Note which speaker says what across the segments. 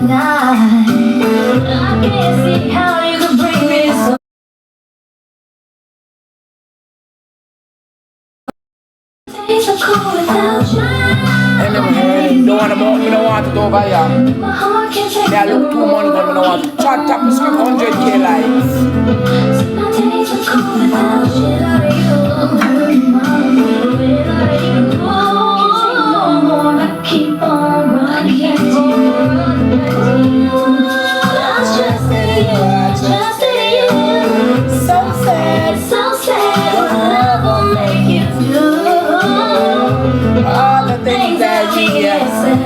Speaker 1: I can't see how you could bring me so. Days are cold without you.
Speaker 2: Don't want to me don't want it over here.
Speaker 1: My heart can't take
Speaker 2: Me I look too money but me don't want to chat up me script 100k likes.
Speaker 1: my days are cold without you. I keep on running back to you. I trust in you. So sad. What love will make you do.
Speaker 2: All the things that we
Speaker 1: said,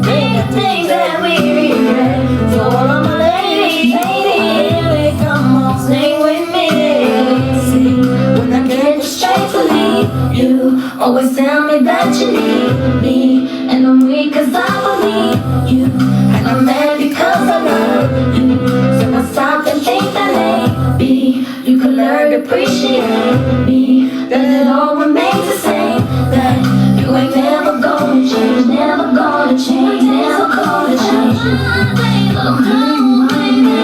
Speaker 1: the things that we regret. So all my lady, come on, sing with me. Sing when I get the strength to leave you. Always tell me that you need me, and I'm weak 'cause I believe you, and I'm mad because I love you. So I stop and think that maybe you could learn to appreciate me. Then it all remains the same. That you ain't never gonna change, never gonna change, never gonna change. I'm home, baby,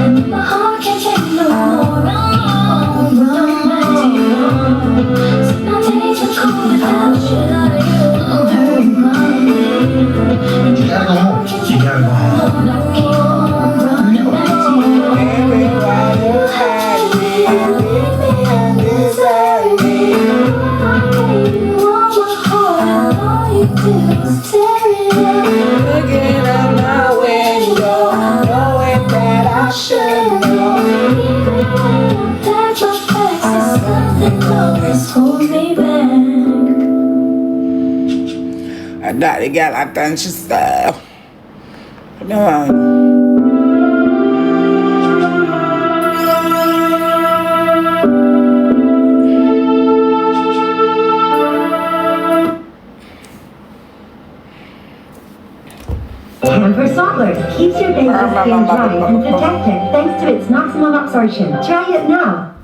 Speaker 1: and my heart can't take no more. Run back to you. So my days are cold without you. I'm hurting, baby.
Speaker 3: You gotta go home. You gotta go home.
Speaker 1: I keep on running back to you.
Speaker 2: Baby, why you hide me? You deserve me.
Speaker 1: I gave you all my heart, all you did was tear it up.
Speaker 2: Looking out my window, knowing that I should know.
Speaker 1: Even when I pack my bags, there's nothing always holds me back.
Speaker 2: And that the girl attention style. No.
Speaker 4: Camper Swaddler keeps your baby's skin dry and protected thanks to its maximum absorption. Try it now.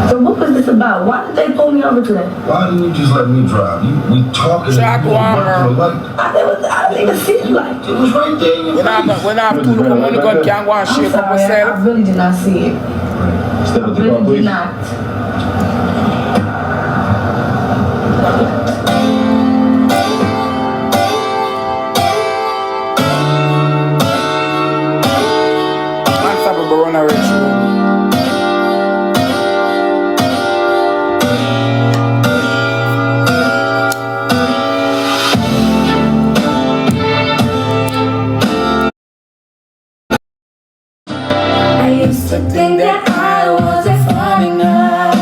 Speaker 5: So what was this about? Why did they pull me over today?
Speaker 3: Why didn't you just let me drive? We talking.
Speaker 2: Jack Warmer.
Speaker 5: I didn't even see the light.
Speaker 3: It was right there.
Speaker 2: When I have to look at money gun can't go and
Speaker 5: I'm
Speaker 2: shake up
Speaker 5: sorry, I
Speaker 2: myself.
Speaker 5: really did not see it.
Speaker 3: Step up the car,
Speaker 5: Really did
Speaker 3: please.
Speaker 5: not.
Speaker 2: Unstoppable runaway show.
Speaker 1: I used to think that I wasn't fun enough,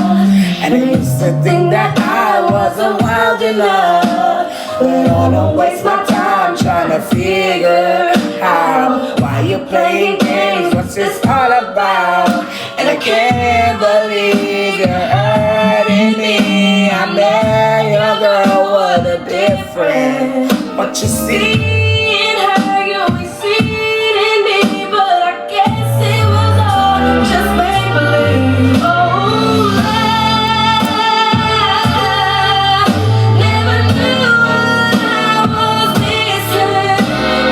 Speaker 1: and I used to think that I wasn't wild enough. But I don't waste my time trying to figure out why you're playing games, what's this all about? And I can't believe you're hurting me. I met your girl, what a difference. But you see in her, you only see it in me. But I guess it was all just make-believe. Oh, I never knew what I was missing.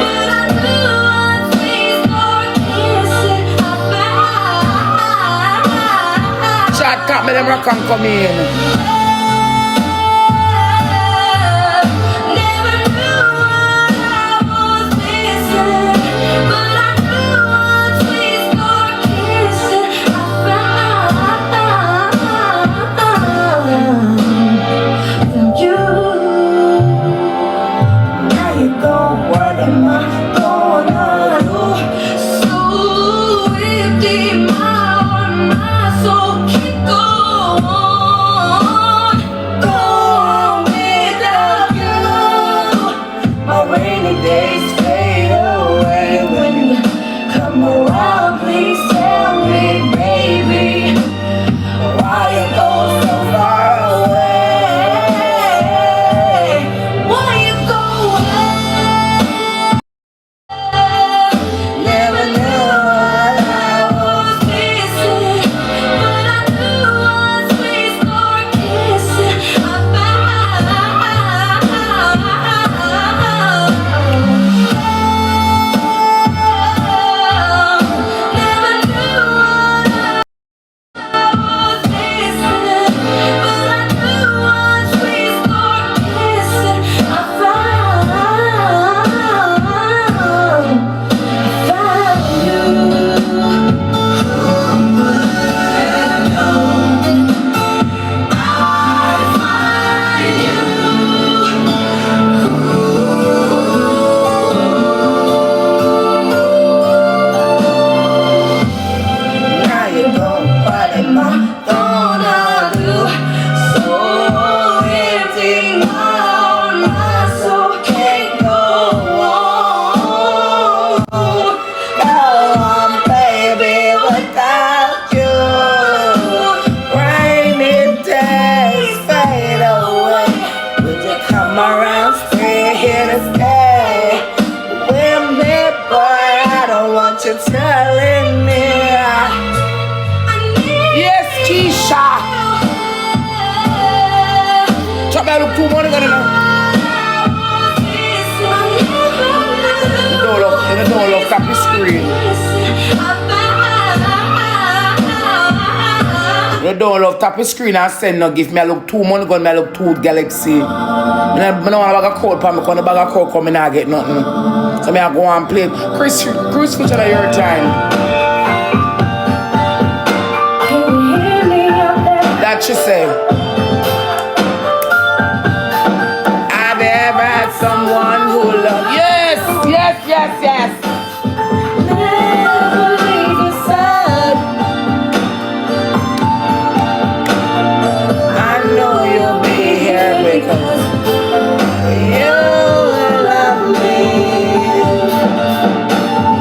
Speaker 1: But I knew once we started kissing, I found.
Speaker 2: Chat cat me them rock and come in.
Speaker 1: So keep going.
Speaker 2: Chop that look 2 months ago now. You don't love tap the screen. You don't love tap the screen and send no gift. Me I look 2 months ago, me I look 2 Galaxy. I don't want a bag of code for me, because the bag of code come and I get nothing. So me I go and play. Chris Future of your time. That she say. I've ever had someone who loved. Yes.
Speaker 1: Never leave your side.
Speaker 2: I know you'll be here because you love me.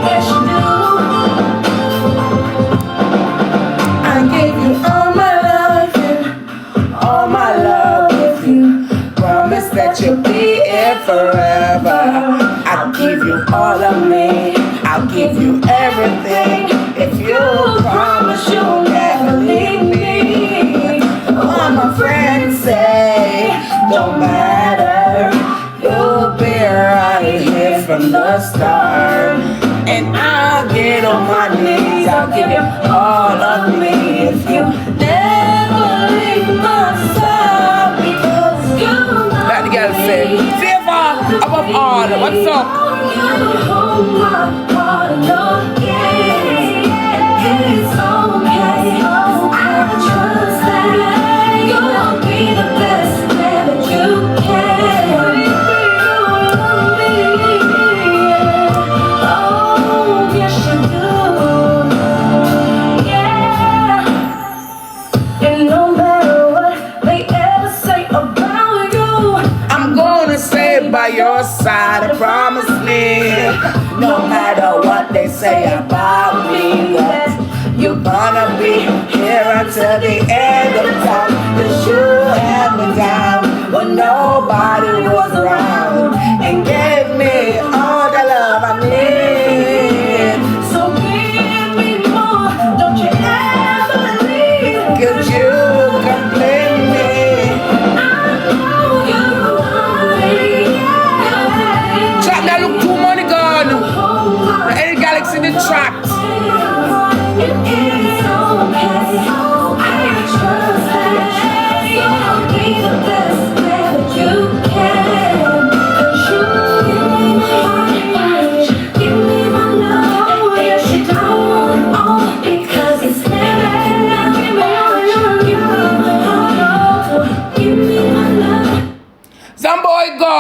Speaker 1: Yes, you do. I gave you all my life and
Speaker 2: All my love if you promise that you'll be here forever. I'll give you all of me. I'll give you everything if you promise you'll never leave me. All my friends say, don't matter, you'll be right here from the start. And I'll get on my knees, I'll give you all of me if you
Speaker 1: never leave my side because you love
Speaker 2: Let the girl say, favor above all, what's up?
Speaker 1: You hold my heart in your gaze. It's okay, I trust that you'll be the best man that you can. You love me, oh yes you do, yeah. And no matter what they ever say about you,
Speaker 2: I'm gonna stay by your side, I promise me. No matter what they say about me, that you're gonna be here until the end of time. 'Cause you held me down when nobody was around and gave me all the love I need.
Speaker 1: so give me more, don't you ever leave.
Speaker 2: 'Cause you complete me.
Speaker 1: I know you want me, yeah.
Speaker 2: Drop that look 2 money gone.
Speaker 1: Hold my
Speaker 2: Any Galaxy in the chat.
Speaker 1: hand. It is okay, I trust that you'll be the best man that you can. 'Cause you give me my heart, give me my love, yes you do. Oh, because it's never enough. Give me my heart, give me my love.
Speaker 2: Some boy go.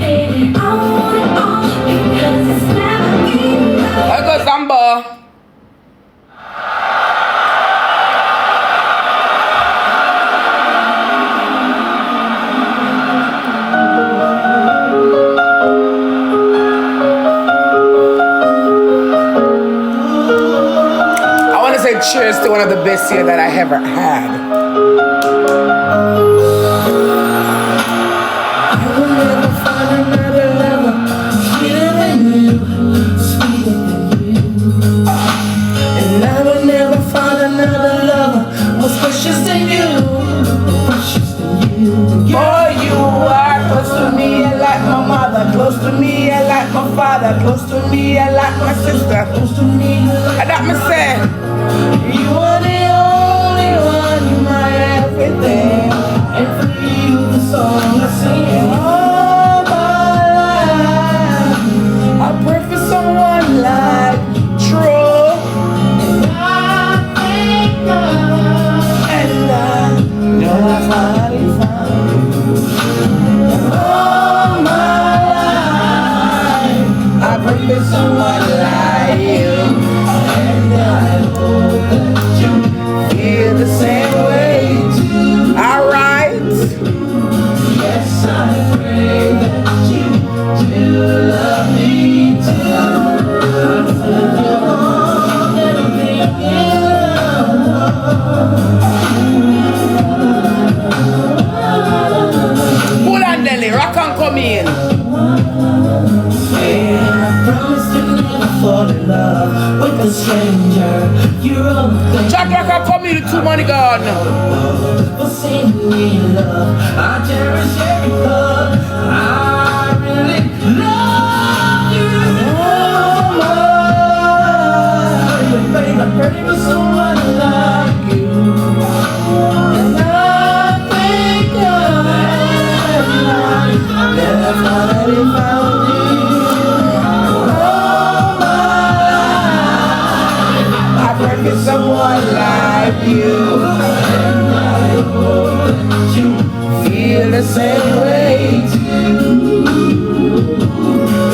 Speaker 1: Baby, I want it all because it's never enough.
Speaker 2: I go Zamba. I want to say cheers to one of the best years that I ever had.
Speaker 1: And I will never find another lover more precious than you, precious than you.
Speaker 2: Boy, you are close to me, like my mother, close to me, like my father, close to me, like my sister, close to me. And that me say, you are the only one, you my everything.
Speaker 1: And for you, the song I sing.
Speaker 2: All my life, I pray for someone like true.
Speaker 1: And I thank God.
Speaker 2: And I know I finally found you.
Speaker 1: All my life,
Speaker 2: I pray for someone like you. And I hope that you feel the same way too. Alright.
Speaker 1: yes, I pray that you do love me
Speaker 2: Pull on Nelly, rock and come in.
Speaker 1: I promise to never fall in love with a stranger. You're all the things.
Speaker 2: Jack rock and come in. too money gone.
Speaker 1: I cherish every hug. I really love you. Baby, I'm ready for someone like you. And I thank God that I finally found you.
Speaker 2: I pray for someone like you.
Speaker 1: You
Speaker 2: Feel the same way too.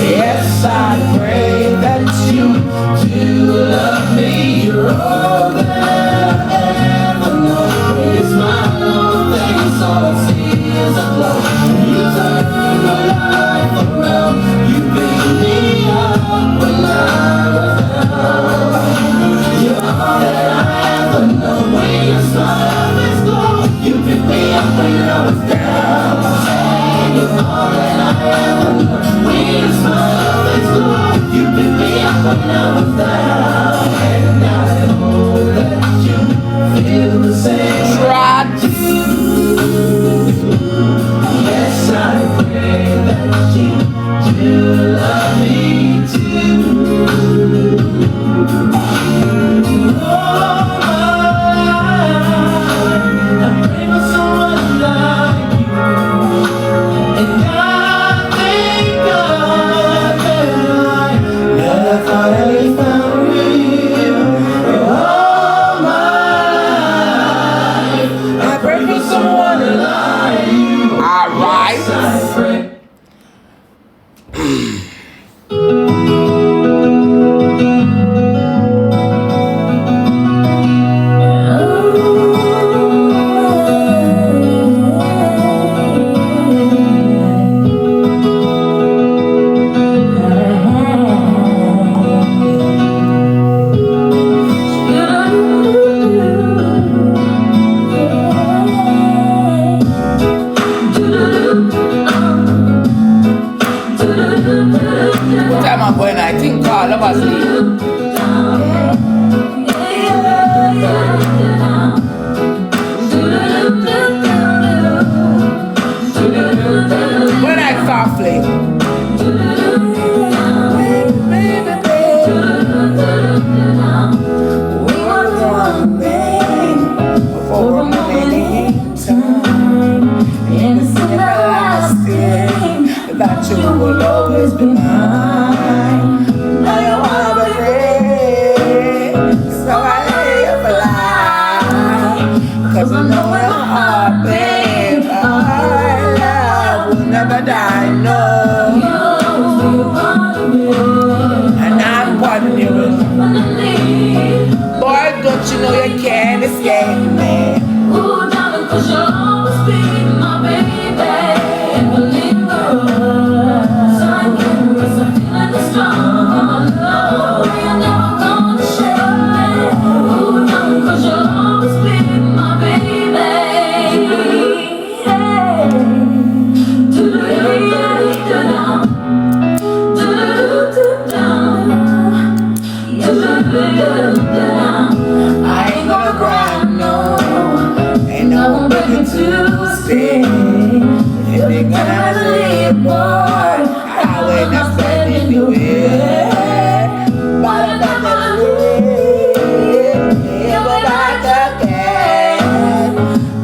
Speaker 2: Yes, I pray that you do love me.
Speaker 1: You're all that I ever know. It's my own face, all I see is a glow. You turn my life around. You pick me up when I was down. You're all that I ever know. When your smile is glow, you pick me up when I was down. You're all that I ever know. When your smile is glow, you pick me up when I was down. And I know that you feel the same.
Speaker 2: Trot.
Speaker 1: Yes, I pray that you do love me too. Oh, I pray for someone like you. And I thank God that I finally found you. All my life, I pray for someone like you.
Speaker 2: Alright.
Speaker 1: I pray.
Speaker 2: What time I'm going? I think all of us leave. When I softly. For a minute in time, innocent everlasting, that you will always be mine. Now you are my friend, so I live a lie. 'Cause I know your heart, babe, our love will never die, no. And I'm wondering, boy, don't you know you can't escape me?
Speaker 1: Ooh, darling, 'cause you'll always be my baby. And we'll linger on. So I can rest, I'm feeling the strong. Love, you're never gonna shake me. Ooh, darling, 'cause you'll always be my baby. Hey. Do-do-do-do-do-do. Do-do-do-do-do. Do-do-do-do-do. I ain't gonna cry, no.
Speaker 2: Ain't no one begging to stay. If they gonna leave, boy, I will not stand in the way. But I'm not gonna leave, never back again.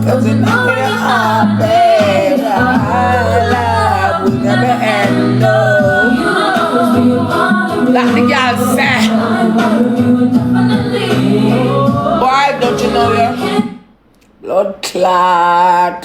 Speaker 2: 'Cause you know your heart, babe, our love will never end, no. Like the girl said, boy, don't you know you? Blood clot.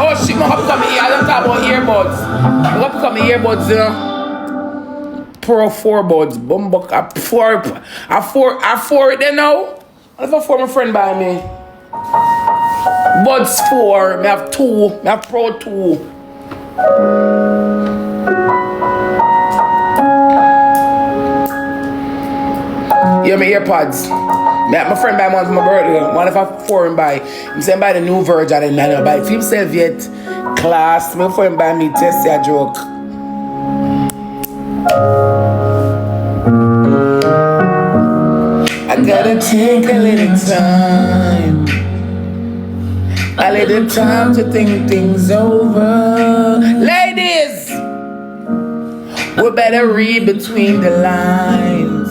Speaker 2: Oh, she gonna become here. I don't talk about earbuds. I'm gonna become earbuds, you know. Pro 4 buds, bumbuck, a four it there now. I have a 4 my friend by me. Buds 4, me have 2, me have Pro 2. AirPods. My friend buy one for my birthday. One of a foreign buy. I'm saying buy the new Virgin and I don't buy it for himself yet. Class. My friend buy me test a joke. I gotta take a little time. A little time to think things over. Ladies, we better read between the lines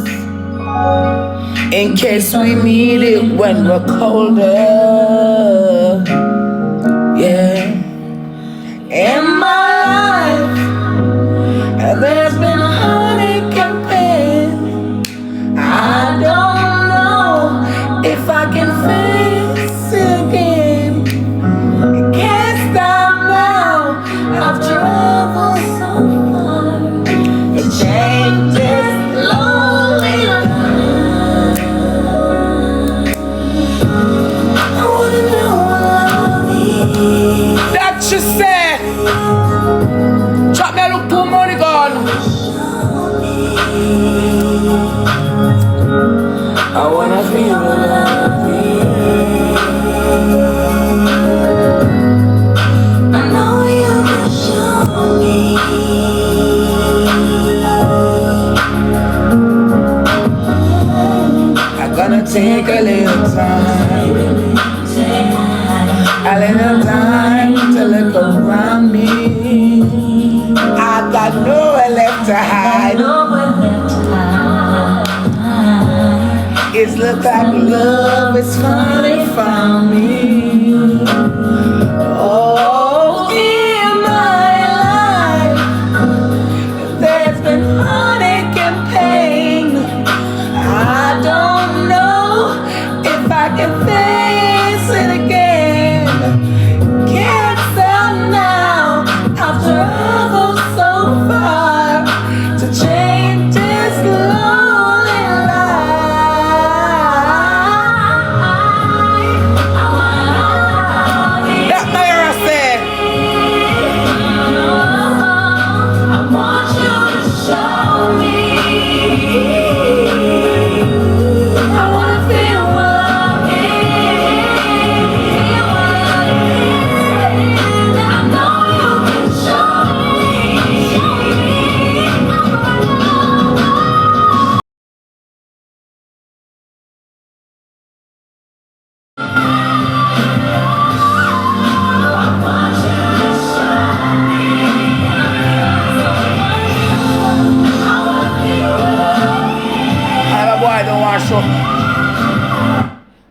Speaker 2: in case we need it when we're colder. Yeah. In my life, there's been heartache and pain. I don't know if I can face it again. Can't stop now. I've traveled so far. The change is lonely. I wanna know what love is. That you say. Drop me a look to money gone. I wanna feel love. I know you can show me. I'm gonna take a little time. A little time to look around me. I got nowhere left to hide. It's look like love is finally found me. Oh, in my life, there's been heartache and pain. I don't know if I can face it again. Can't stop now. I've traveled so far to change this lonely life. That Myra said. I want you to show me. I wanna feel what love is. Feel what love is. I know you can show me.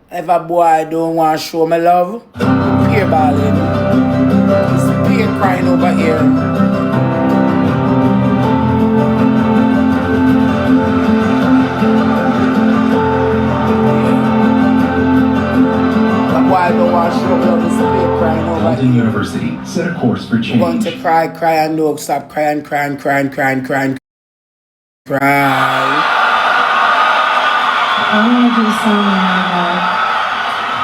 Speaker 2: If a boy don't want to show me love, peer balling. It's peer crying over here. A boy don't want to show me love, it's peer crying over
Speaker 6: London
Speaker 2: here.
Speaker 6: University set a course for
Speaker 2: I'm going
Speaker 6: change.
Speaker 2: to cry and no stop crying.
Speaker 7: I want to do a song that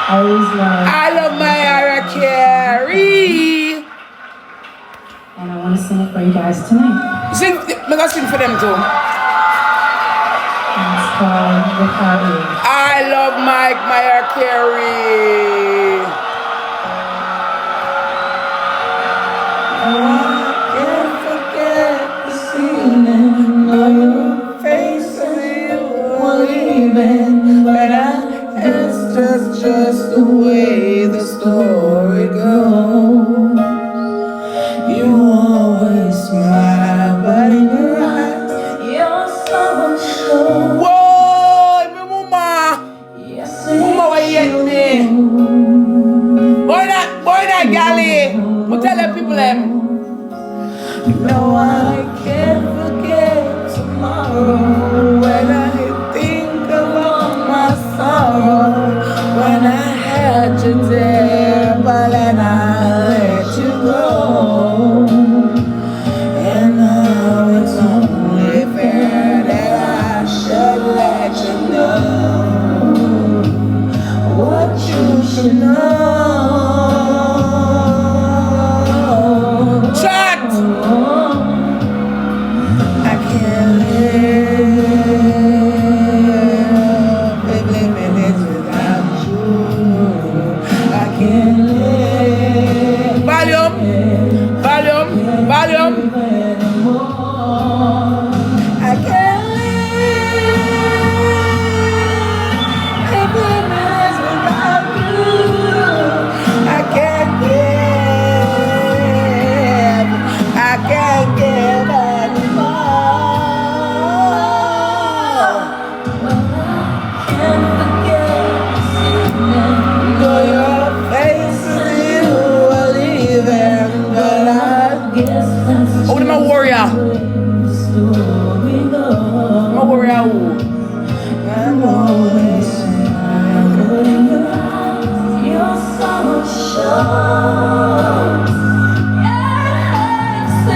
Speaker 7: I always love.
Speaker 2: I love Mariah Carey.
Speaker 7: And I want to sing it for you guys tonight.
Speaker 2: Sing, I'm gonna sing for them too.
Speaker 7: And it's called Without You.
Speaker 2: I love Mariah Carey. I can't forget the feeling of your face and you were leaving, but it's just the way the story goes. You always smile, but in your eyes, you're so unsure. Whoa, my mama. Yes, mama, why you hate me? Boy, that galley. What tell the people them? No, I can't forget tomorrow when I think about my sorrow. When I had you there, but then I let you go. And now it's only fair that I should let you know what you should know. Chat! I can't live
Speaker 1: shows. Yes, it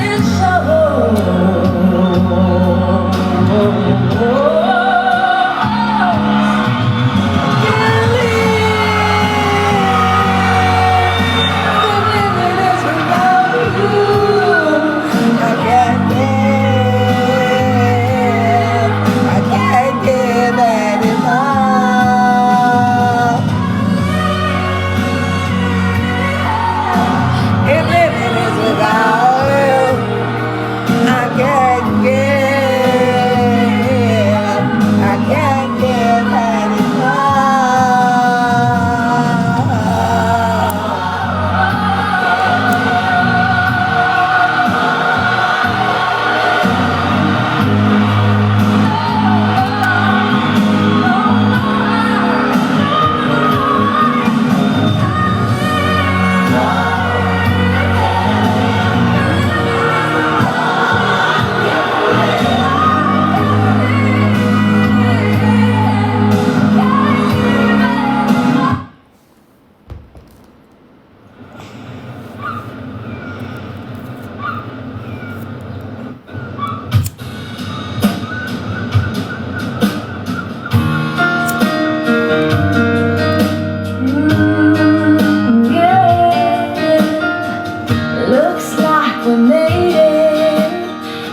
Speaker 1: looks like we made it.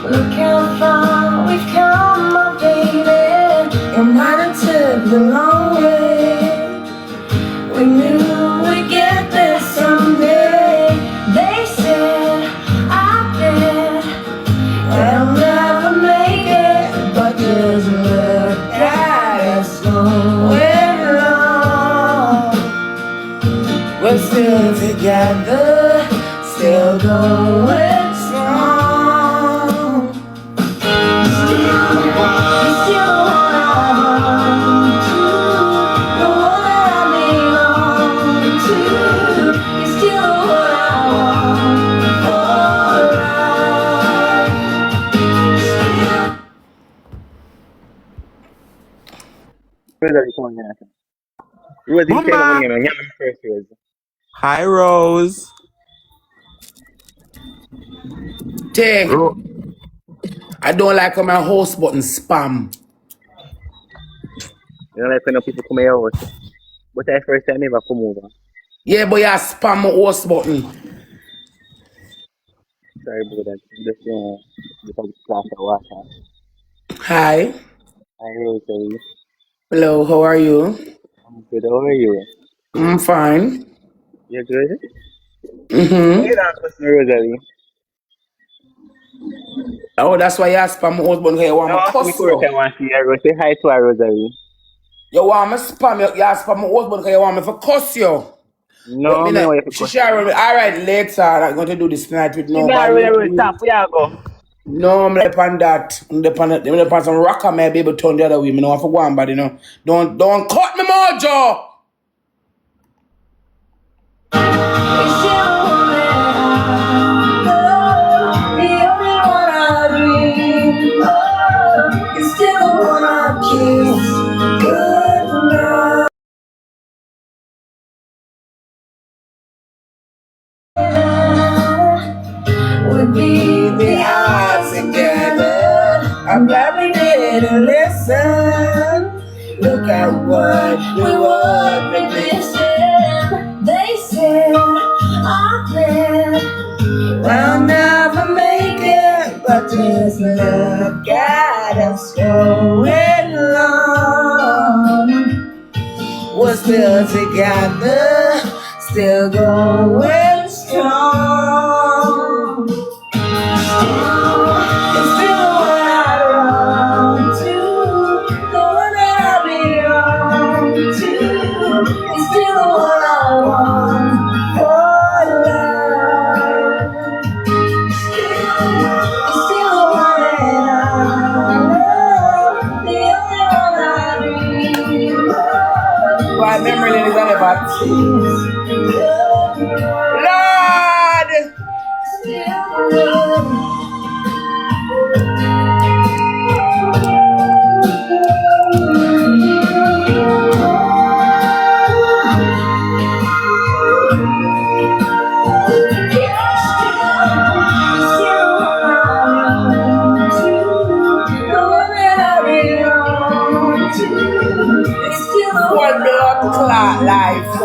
Speaker 1: Look how far we've come, my baby. It might have took the long way. We knew we'd get there someday. They said, I bet we'll never make it, but just look at us going along.
Speaker 2: We're still together, still going strong.
Speaker 1: You're still the one I run to, the one that I belong to. You're still the one I want for life.
Speaker 6: Hi, Rose.
Speaker 2: Tay, I don't like when my host button spam.
Speaker 8: You don't like when people come here house. But I first time ever come over.
Speaker 2: Yeah, but you spam my host button.
Speaker 8: Sorry about that. Just because it's glass of water.
Speaker 2: Hi.
Speaker 8: I really sorry.
Speaker 2: Hello, how are you?
Speaker 8: I'm good. How are you?
Speaker 2: I'm fine.
Speaker 8: You're good?
Speaker 2: Mm-hmm.
Speaker 8: You don't trust me, Rosalie.
Speaker 2: Oh, that's why you spam my host button because you want
Speaker 8: No,
Speaker 2: me
Speaker 8: I
Speaker 2: cuss
Speaker 8: want
Speaker 2: you.
Speaker 8: to see her. Say hi to her, Rosalie.
Speaker 2: You want me spam you spam my host button because you want me to cuss you.
Speaker 8: No,
Speaker 2: But
Speaker 8: I know you have to
Speaker 2: she share with me. Alright, later I'm going to do this tonight with
Speaker 8: She not
Speaker 2: nobody.
Speaker 8: really stop. Where you go?
Speaker 2: No, I'm like on that. I'm like on some rocker, may be able to turn the other way. I know I for go on, but you know. Don't cut me, Mojo!
Speaker 1: You're still the one that I love, the only one I dream of. You're still the one I kiss goodnight. We beat the odds together.
Speaker 2: I'm glad we didn't listen. Look at what we would be missing.
Speaker 1: They said, I bet
Speaker 2: We'll never make it, but just look at us going along. We're still together, still going strong. It's still the one I run to, the one that I belong to. It's still the one I want for love. It's still the one that I love, the only one I dream of. Why memory lane is on the back? Lord!
Speaker 1: Still the one.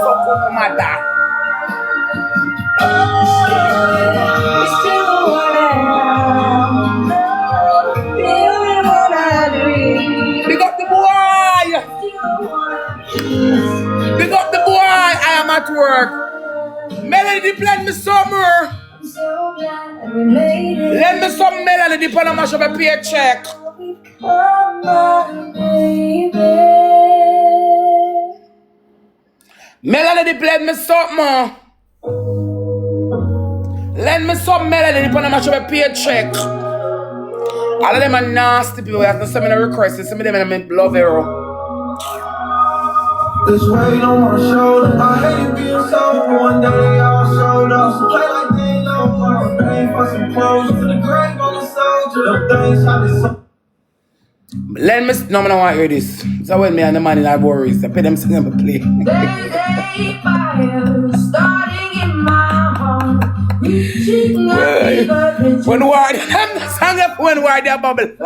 Speaker 2: fuck with my mother.
Speaker 1: Still what I am. Feeling what I dream.
Speaker 2: Big up the boy. Big up the boy. I am at work. Melody blend me summer.
Speaker 1: I'm so glad we made it.
Speaker 2: Lend me some melody dip on a mash up a paycheck.
Speaker 1: Become my baby.
Speaker 2: Melody blend me something. Lend me some melody dip on a mash up a paycheck. All of them are nasty people. We have to send me a request. Some of them are love hero.
Speaker 9: This weight on my shoulder, I hate being sober. One day they all showed up, so play like they ain't know I'm paying for some clothes to the grave on the soldier. Them things how they so.
Speaker 2: Let me, no, I don't want to hear this. So when me and the man in our worries, I pay them sing and play.
Speaker 1: There's a fire starting in my heart. Reaching out the
Speaker 2: When war, I'm the song of when war they bubble.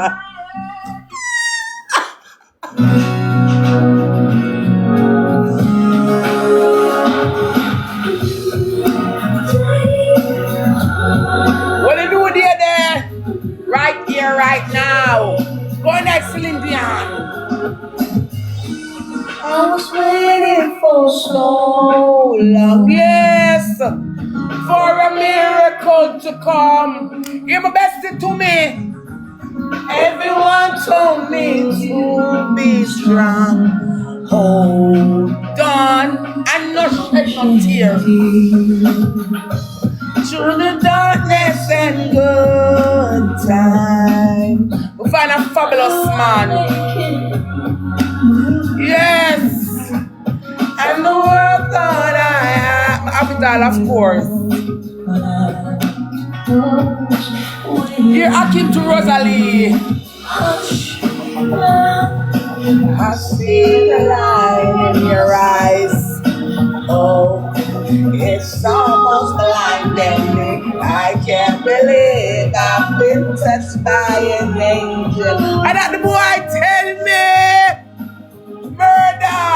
Speaker 2: What do you do there? Right here, right now. Go on that Celine Dion.
Speaker 1: I was waiting for so
Speaker 2: long, yes, for a miracle to come. Give my best to me. Everyone told me to be strong. Hold on, and no shed no tears. Through the darkness and good time, we find a fabulous man. Yes, and the world thought I have it all, of course. Here I keep to Rosalie. I see the light in your eyes. Oh, it's almost blinding me. I can't believe I've been touched by an angel. And that the boy tell me, murder.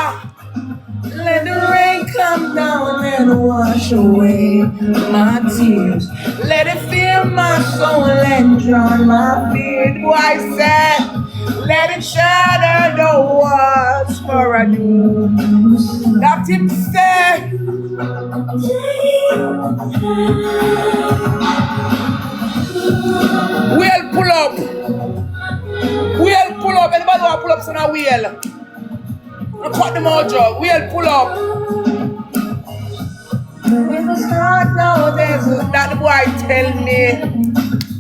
Speaker 2: Let the rain come down and wash away my tears. Let it fill my soul and drown my fear. Boy said, let it shatter the walls for a new. That him say, we'll pull up. We'll pull up. Anybody want to pull up on a wheel? Cut the mojo. We'll pull up. It's not now. That the boy tell me.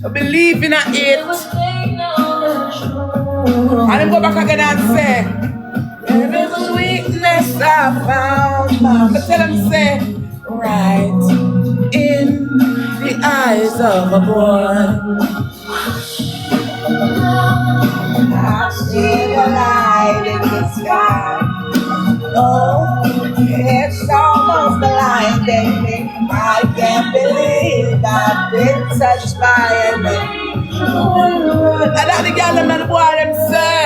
Speaker 2: I believe in it. And then go back again and say, there is a sweetness I found. But tell him say, right in the eyes of a boy. I see the light in the sky. Oh, it's almost blinding me. I can't believe I've been touched by an angel. And that the girl and the boy them say,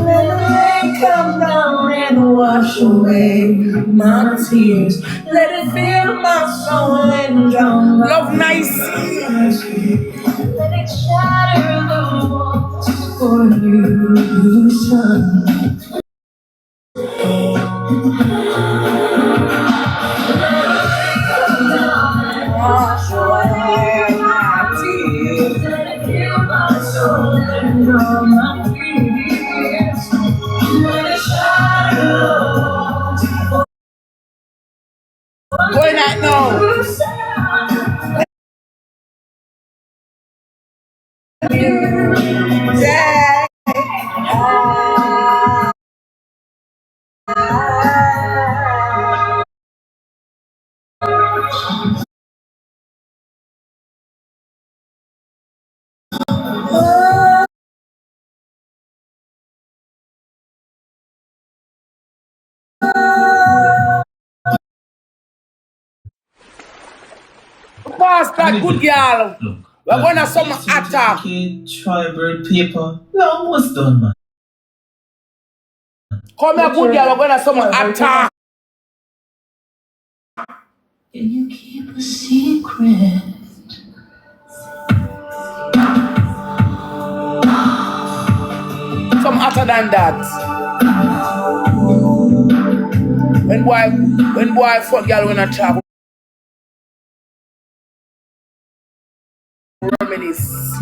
Speaker 2: let the rain come down and wash away my tears. Let it fill my soul and drown. Love nice.
Speaker 1: let it shatter the walls
Speaker 2: For you, son. Wash away my tears.
Speaker 1: Let it fill my soul and all my fears. Let it shatter the walls.
Speaker 2: Going out now. Yeah. Pass that good girl. We're going to some attack.
Speaker 9: Tribal paper. We almost done, man.
Speaker 2: Come here, good girl, we're gonna someone attack.
Speaker 1: Can you keep a secret?
Speaker 2: Some hotter than that. When boy fuck girl when I talk. Reminisce.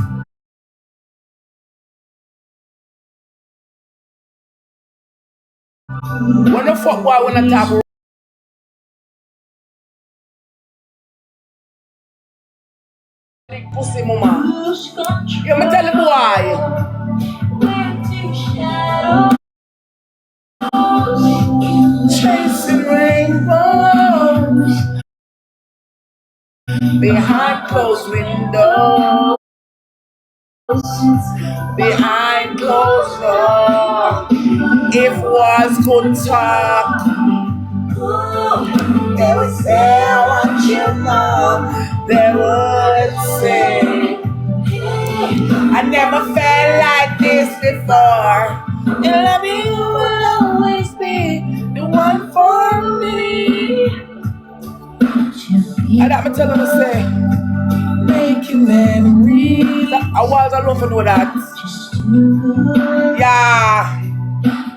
Speaker 2: When the fuck boy when I talk. Pussy mama. You me tell the boy. Chasing rainbows behind closed windows. Behind closed doors. If walls could talk, they would say, I want you more. They would say, I never felt like this before. And love you will always be the one for me. And I'm telling them to say, making memories. I was alone to do that. Yeah.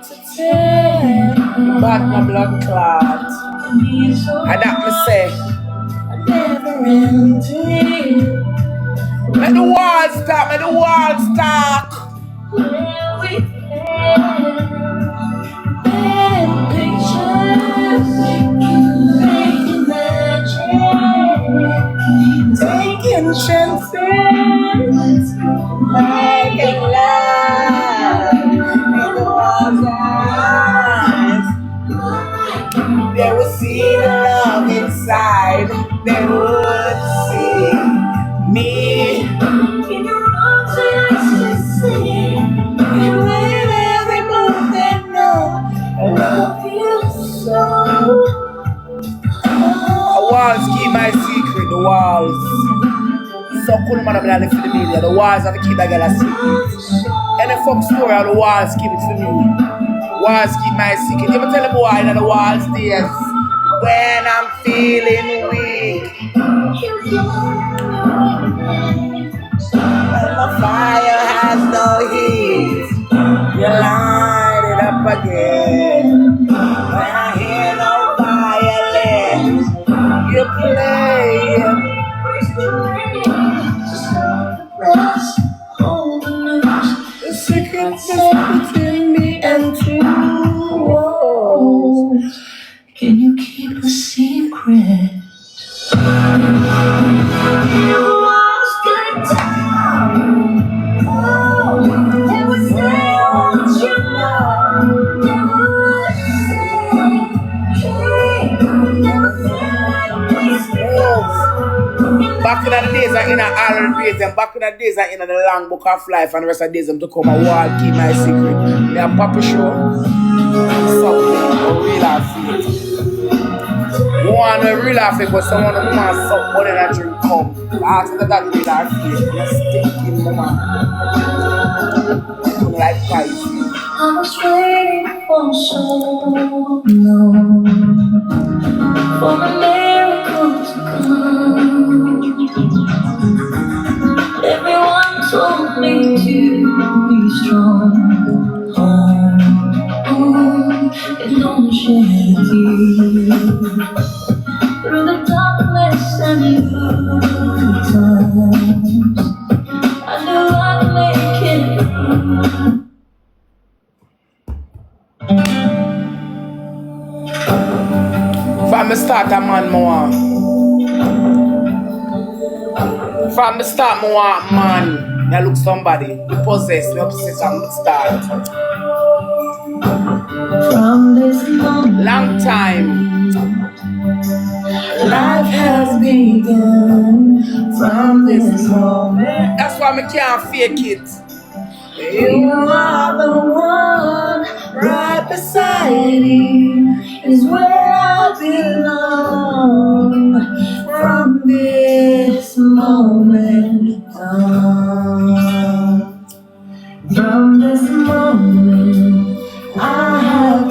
Speaker 2: To take back my blood clot. And that me say, never ending. Let the walls stop, let the walls stop.
Speaker 1: Where we paint pictures, making magic,
Speaker 2: Taking chances, making love in the walls' eyes. They would see the love inside. They would see me.
Speaker 1: in your arms I should sing.
Speaker 2: And with every move they know, I love you so. The walls keep my secret, the walls. So cool man I'm left for the media. The walls have to keep that girl a secret. Any fuck story of the walls keep it for me. Walls keep my secret. You ever tell the boy that the walls stairs when I'm feeling weak. When the fire has no heat, you light it up again. When I hear no violins, you play. The secret's between me and you. Whoa.
Speaker 1: Can you keep a secret? You lost good time. Oh, they would say, I want you more. They would say, hey, they would say like this because
Speaker 2: Back in the days, I in a Iron days, and back in the days, I in the long book of life, and the rest of the days, I'm to come and walk, keep my secret. They are Papa Show. Something real life. One real life, but someone who wants something more than a drink come. After that, real life, you're stinking, mama. Like pies.
Speaker 1: I was waiting for so long for a miracle to come. Everyone told me to be strong. And don't shed a tear. Through the darkness and good times, I knew I'd make it through.
Speaker 2: From the start, a man more. From the start, I want man. I look somebody. You possess me obsessed from the start.
Speaker 1: From this moment,
Speaker 2: Long time.
Speaker 1: life has begun. From this moment,
Speaker 2: That's why I can't fake it.
Speaker 1: you are the one right beside me. Is where I belong. From this moment on. From this moment, I have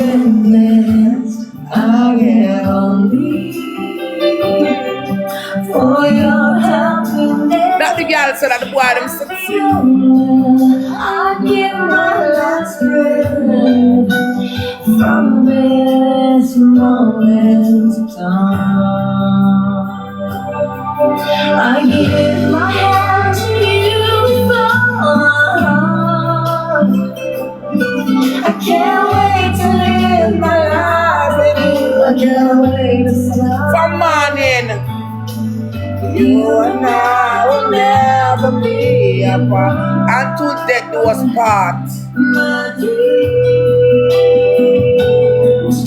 Speaker 2: girl so that the boy them sexy.
Speaker 1: I give my last breath from this moment on. I give my heart to you from my heart. I can't wait to live my life with you. I can't wait to start.
Speaker 2: From morning. You and I will never be apart until death do us part.
Speaker 1: My dreams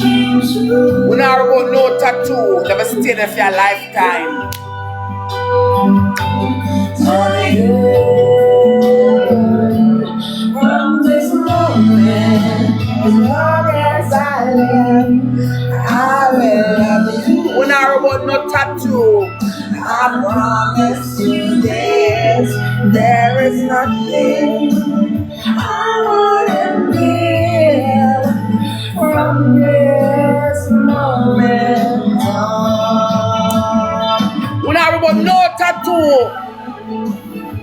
Speaker 1: came true.
Speaker 2: We not about no tattoo, never stay there for your lifetime.
Speaker 1: From this moment, as long as I live, I will love you.
Speaker 2: We not about no tattoo.
Speaker 1: I promise you this, there is nothing I wouldn't give from this moment on.
Speaker 2: We not about no tattoo.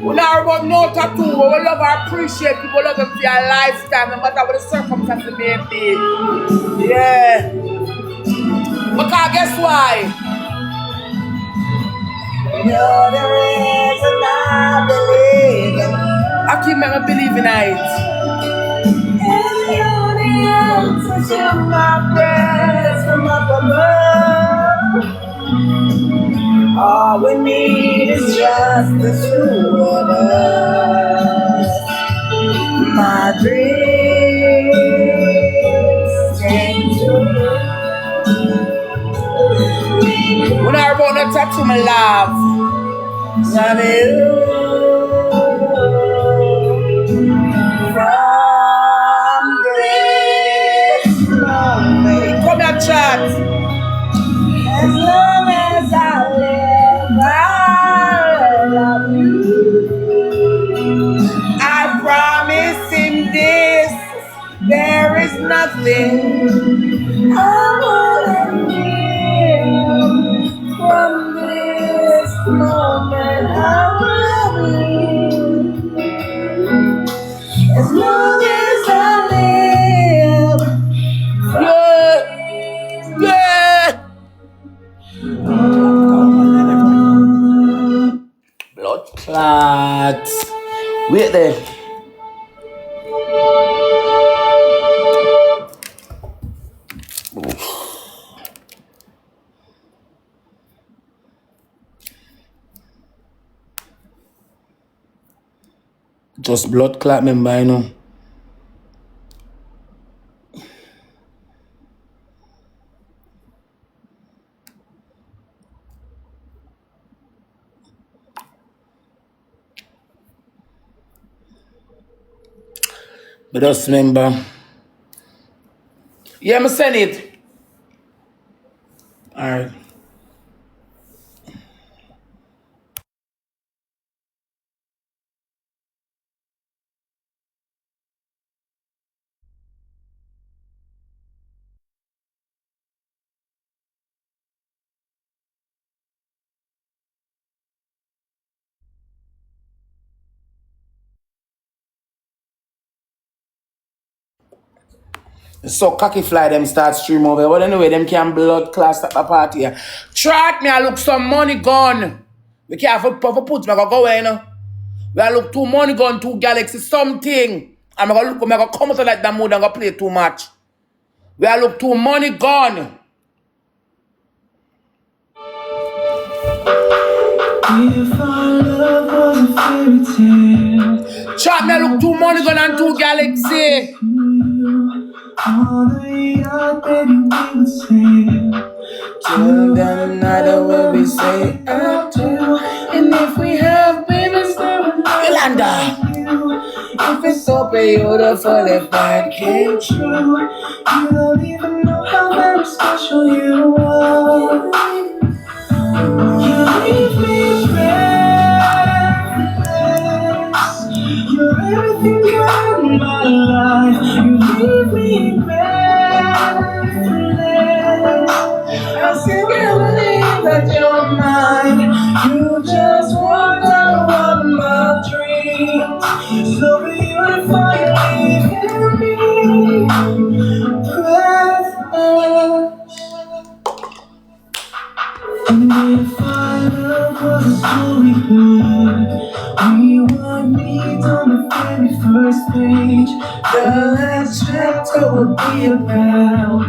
Speaker 2: We not about no tattoo. We will love and appreciate people love them for your lifetime, no matter what the circumstances may be. Yeah. Because guess why?
Speaker 1: You're the reason I believe in.
Speaker 2: I keep me believe in it.
Speaker 1: And you're the answer to my prayers from up above. All we need is just the two of us. My dreams came true.
Speaker 2: We not about no tattoo, my love.
Speaker 1: Love you from this moment.
Speaker 2: Come here, chat.
Speaker 1: As long as I live, I love you.
Speaker 2: I promise him this. There is nothing
Speaker 1: I wouldn't give from this moment. I love you. As long as I live.
Speaker 2: Yeah. Blood clots. Wait there. Just blood clot member, you know. But just remember. Yeah, I'm send it. Alright. So cocky fly them start stream over. But anyway, them can blood class at the party here. Try me, I look some money gone. We can't put me go away, you know. We look two money gone, two galaxy something. I'm gonna look, I'm gonna come out like that mood and go play too much. We look two money gone.
Speaker 9: If our love was a fairy tale,
Speaker 2: Chat me, I look two money gone and two galaxy.
Speaker 9: all the yacht baby we would sail.
Speaker 2: Till the night will be say until. And if we have babies, Yolanda. If it's so beautiful, if I came true.
Speaker 9: You don't even know how very special you are. You leave me breathless. You're everything good in my life. You leave me breathless. I still can't believe that you're mine. You just walked out of my And if our love was a storybook, we would meet on the very first page. The last chapter would be about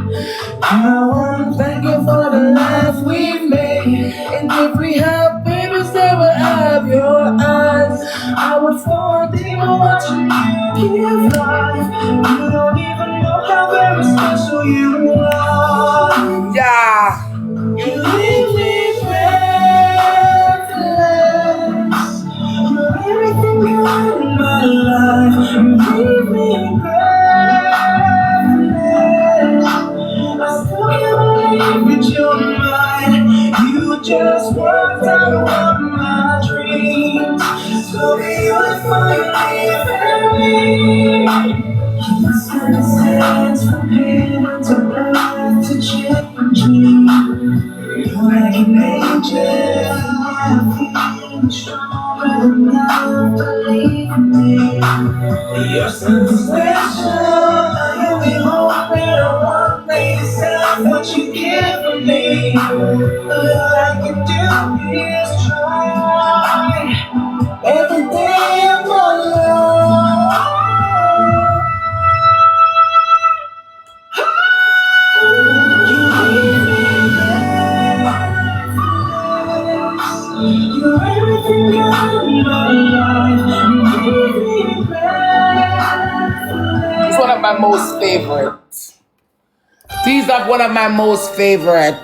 Speaker 9: how I'm thankful for the life we've made. And if we have babies that will have your eyes, I would fall deep in watching you give life. You don't even know how very special you are.
Speaker 2: Yeah.
Speaker 9: You leave me breathless. You're everything good in my life. You leave me breathless. I still can't believe that you're mine. You just worked out one of my dreams. So beautiful, you're leaving me. The circumstance from heaven to earth to change me. You're like an angel, I feel stronger enough to leave me. You're something special, you'll be home and one day to say what you give for me. All I can do is try every day of my life. You're everything good in my life. You give me breath.
Speaker 2: It's one of my most favorite. These are one of my most favorite.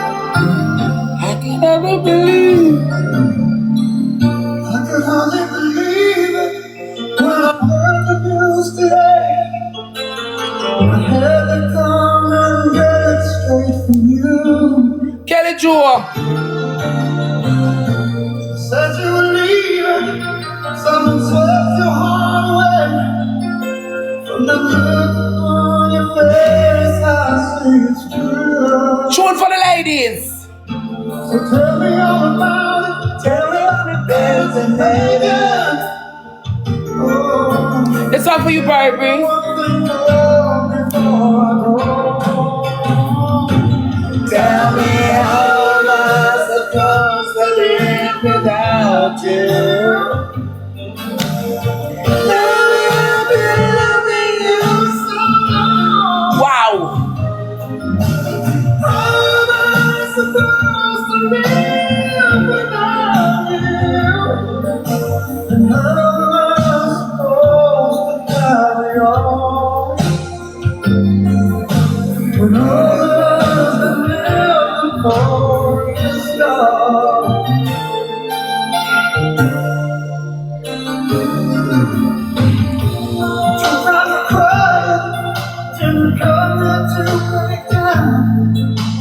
Speaker 2: I can never believe.
Speaker 9: I could hardly believe it when I heard the news today. I had to come and get it straight from you.
Speaker 2: Kelly Joe.
Speaker 9: Said you were leaving, someone swept your heart away. From the look on your face, I see it's true.
Speaker 2: Tune for the ladies.
Speaker 9: So tell me all about it. Tell me all the things that made it. Oh,
Speaker 2: It's all for you, baby.
Speaker 9: one thing more before I go.
Speaker 2: Tell me how am I supposed to live without you?
Speaker 9: Lately I've been loving you so long.
Speaker 2: Wow.
Speaker 9: How am I supposed to live without you? And how am I supposed to carry on when all the love's been lived before is gone? Too proud to cry, didn't come here to break down.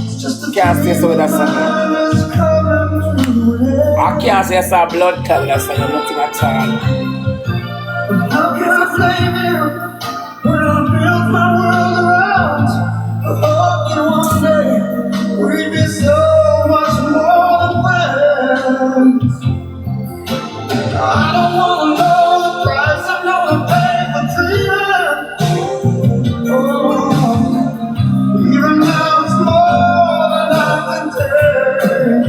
Speaker 9: It's just a
Speaker 2: Can't say so with that song.
Speaker 9: time is coming to an end.
Speaker 2: I can't say I saw blood clot that song. Nothing at all.
Speaker 9: How can I blame you when I built my world around the hope that one day we'd be so much more than friends? I don't wanna know the price I'm gonna pay for dreaming. Oh, even now it's more than I can take.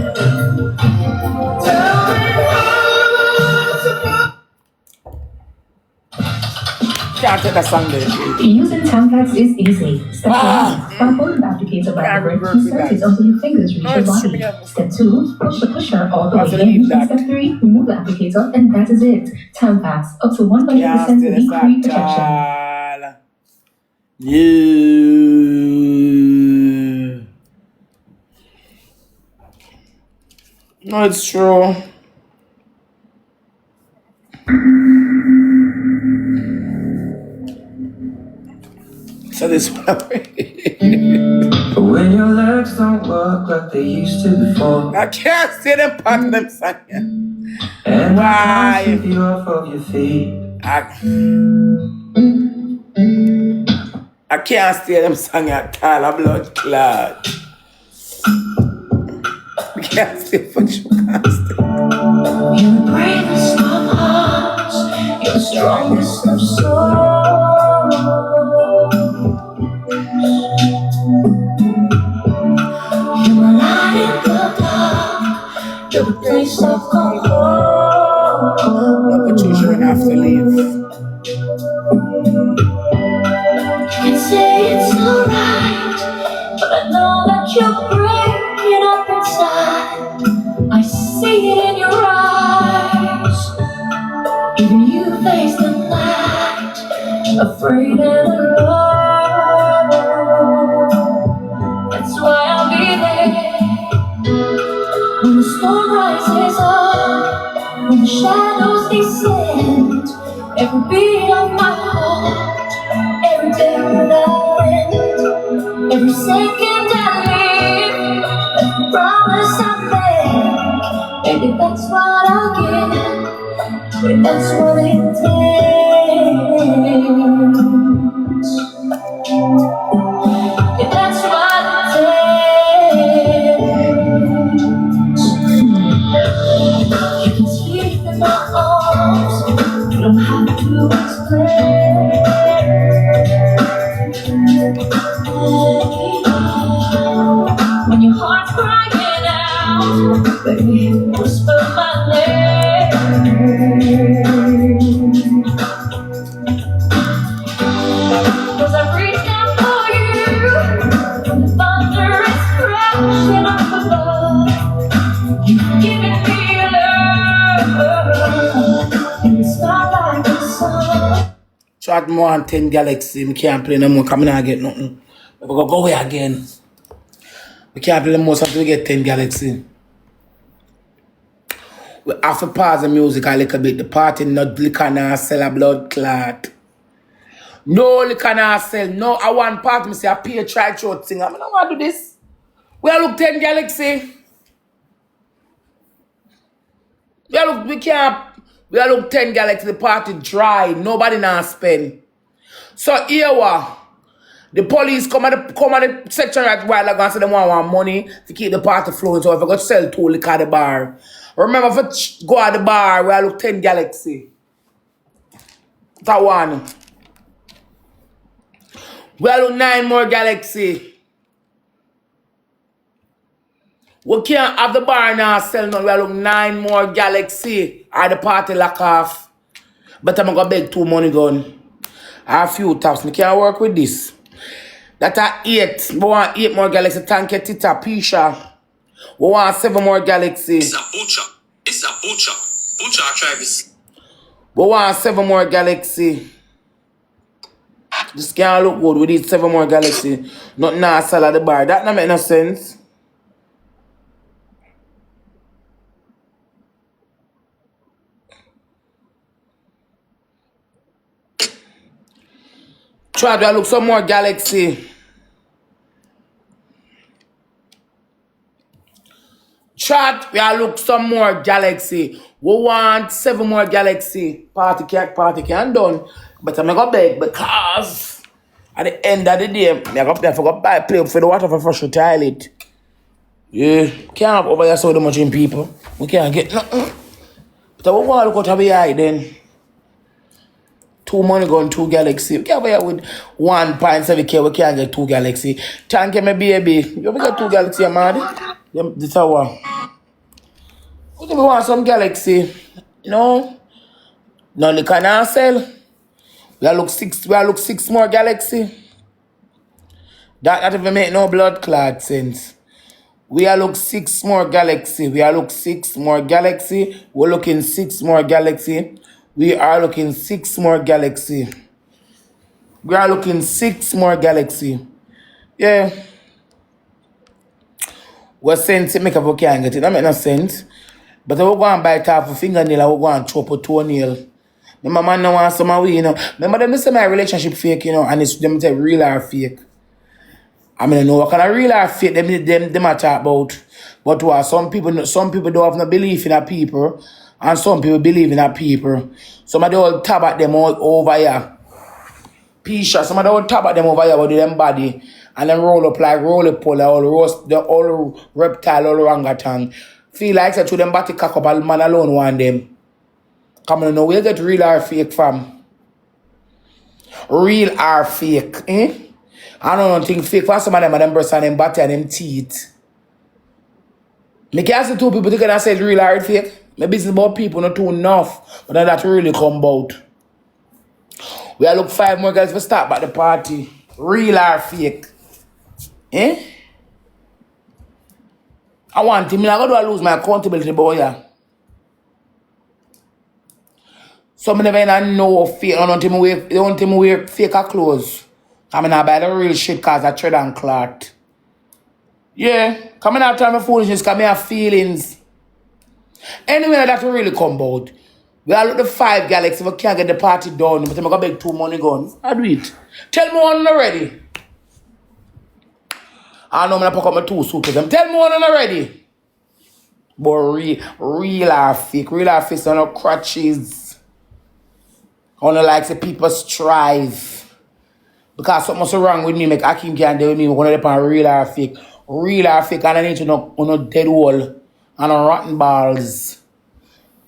Speaker 9: Tell me how I'm supposed.
Speaker 2: Can't take that song there.
Speaker 4: Using Tampax is easy. Step 1. Start holding the applicator by the wrist and stretch it until your fingers reach your body. Step 2. Push the pusher all the way in. And step 3. Remove the applicator, and that is it. Tampax, up to 100%
Speaker 2: Can't say
Speaker 4: leak-free
Speaker 2: that
Speaker 4: protection.
Speaker 2: at all. Yeah. No, it's true. So this one.
Speaker 9: But when your legs don't work like they used to before,
Speaker 2: I can't see them part of them singing.
Speaker 9: and
Speaker 2: Why?
Speaker 9: I can't sweep you off of your feet.
Speaker 2: I can't stay them song at all. A blood clot. I can't stay for sure. Can't stay.
Speaker 1: You're the bravest of hearts, you're the strongest of souls. yourself come home.
Speaker 2: No, Patricia will have to leave.
Speaker 1: You say it's alright, but I know that you're breaking up inside. I see it in your eyes. Even you face the night, afraid and alone. That's why I'll be there when the storm rises up, when the shadows descend. Every beat of my heart, every day that I end, every second I live, every promise I make. Maybe that's what I'll give. Maybe that's what it takes. If that's what it takes. You can sleep in my arms. You don't have to explain. When your heart's crying out, baby, whisper my name. 'Cause I've reached out for you when the thunder is crashing up above. You've given me love in the starlight and sun.
Speaker 2: Chat more than 10 Galaxy. I can't play no more because I don't get nothing. We go away again. We can't play the most until we get 10 Galaxy. We have to pause the music a little bit. The party not liquor now sell a blood clot. No liquor now sell. No, I want part me say I pay a try short thing. I don't want to do this. We are look 10 Galaxy. We are look 10 Galaxy. The party dry. Nobody now spend. So here what? The police come at the section right while ago and say they want money to keep the party flowing. So if I got to sell 2 liquor at the bar. Remember if I go at the bar, we are look 10 Galaxy. That one. We are look 9 more Galaxy. We can't have the bar now sell none. We are look 9 more Galaxy. Or the party lock off. But I'm going to beg 2 money gun. I have a few taps. I can't work with this. That are 8. We want 8 more Galaxy. Thank you, Tita, Pisha. We want 7 more Galaxy.
Speaker 10: It's a butcher. It's a butcher. Butcher Travis.
Speaker 2: We want 7 more Galaxy. This can't look good. We need 7 more Galaxy. Not now sell at the bar. That don't make no sense. Try to look some more Galaxy. Chat, we are look some more Galaxy. We want 7 more Galaxy. Party can done. But I'm gonna beg because at the end of the day, I forgot buy play for the water for fresh toilet. Yeah, can't have over here so much in people. We can't get nothing. But we want to look out of the eye then. 2 money gun, 2 Galaxy. We can't buy with 1.7K. We can't get 2 Galaxy. Thank you, my baby. You ever get 2 Galaxy, man? This hour. We want some Galaxy. You know? None they can sell. We look 6 more Galaxy. That not even make no blood clot sense. We are look 6 more Galaxy. We are look 6 more Galaxy. We're looking 6 more Galaxy. We are looking 6 more Galaxy. We are looking 6 more Galaxy. Yeah. We're sense it make up we can't get it. That make no sense. But we're going to bite off a fingernail and we're going to chop a toenail. Remember, man, no want some of we, you know. Remember, them say my relationship fake, you know, and it's them say real or fake. I mean, I know what kind of real or fake them I talk about. But what some people don't have no belief in a people, and some people believe in a people. Some of the old tab at them all over here. Pisha, some of the old tab at them over here with them body, and then roll up like roly poly, all reptile, all orangutan. Feel like say to them body cock up, and man alone want them. Come on, now we'll get real or fake, fam. Real or fake, eh? I don't think fake for some of them breasts and them body and them teeth. Me can't see two people together and say it's real or it's fake. My business about people, not too enough. But then that really come about. We are look 5 more girls for start at the party. Real or fake. Eh? I want him. I'm going to lose my accountability, boy. Yeah. Some never even know fake. I don't want him wear fake clothes. I'm not buy the real shit because I tread and cloth. Yeah. Come in after my foolishness because I have feelings. Anyway, that will really come about. We are look the 5 galaxies. If we can't get the party done, but I'm going to beg 2 money guns. I do it. Tell me one already. I know I'm going to pack up my 2 suitcases. Tell me one already. But real or fake. Real or fake, so no crutches. I don't like the people strive. Because something's wrong with me, make Akim can't deal with me. We're going to depend on real or fake. Real or fake, and I need to know on a dead wall and on rotten balls.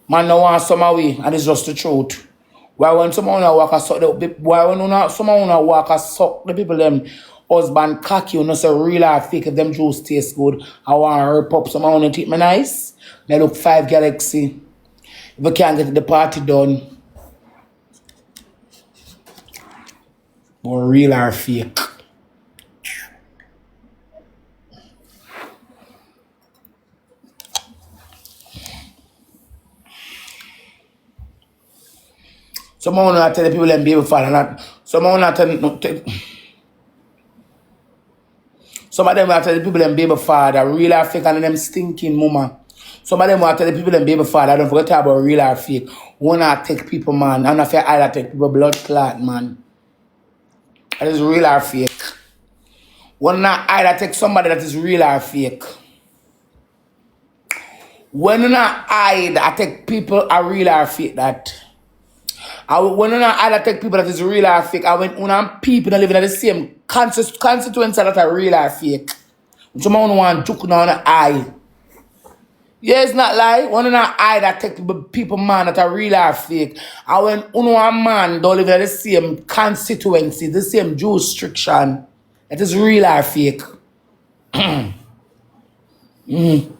Speaker 2: Man, no want some away, and it's just the truth. Why when someone walk a suck the people them husband cocky, you know, say real or fake if them juice taste good. I want to rip up someone to take me nice. They look 5 galaxy. If we can't get the party done. Or real or fake. Someone will tell the people them baby father not. Someone will tell some of them will tell the people them baby father real or fake and them stinking mama. Some of them will tell the people them baby father don't forget about real or fake. One not take people man. I'm not fair either take people blood clot man. That is real or fake. One not either take somebody that is real or fake. When you not hide, I take people are real or fake that. When you not either take people that is real or fake, I when una people that live in the same constituency that are real or fake. Someone want to joke on the eye. Yeah, it's not lie. When you not either take people man that are real or fake. And when a man don't live in the same constituency, the same jurisdiction, it is real or fake. Me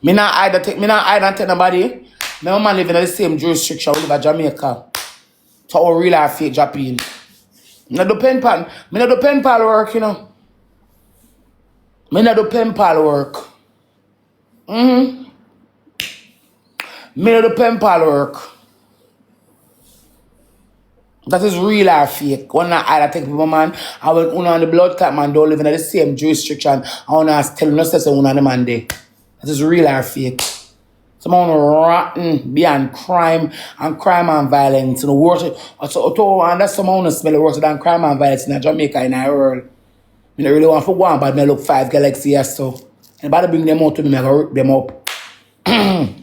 Speaker 2: not either take nobody. My man live in the same jurisdiction. We live in Jamaica. So our real or fake Japan. Me not do pen pal work, you know. Me not do pen pal work. Me not do pen pal work. That is real or fake. One not either take people man. And when una on the blood clot man don't live in the same jurisdiction. I wanna tell you no say una on the man there. That is real or fake. Someone rotten beyond crime and violence in the world. And that's someone who smell worse than crime and violence in Jamaica in our world. I don't really want for one, but I look 5 galaxy or so. Anybody bring them out to me, I go rip them up. I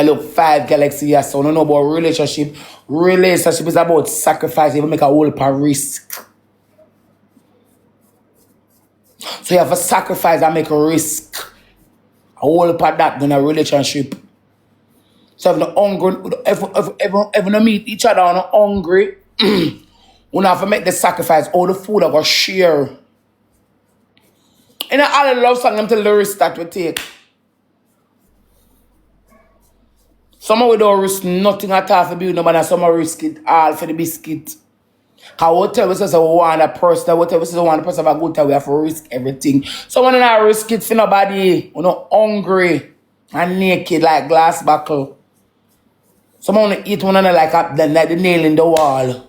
Speaker 2: look 5 galaxy or so. I don't know about relationship. Relationship is about sacrifice. You make a whole heap of risk. So you have to sacrifice and make a risk. A whole part that in a relationship. So if you're hungry, if you meet each other and you're hungry, you have to make the sacrifice. All the food I go share. And all the love song them tell the risk that we take. Some of we don't risk nothing at all for being nobody, and some risk it all for the biscuit. Because whatever says I want a person, whatever says I want a person have a good time, we have to risk everything. Someone not risk it for nobody. We're not hungry and naked like glass buckle. Someone want to eat one another like the nail in the wall.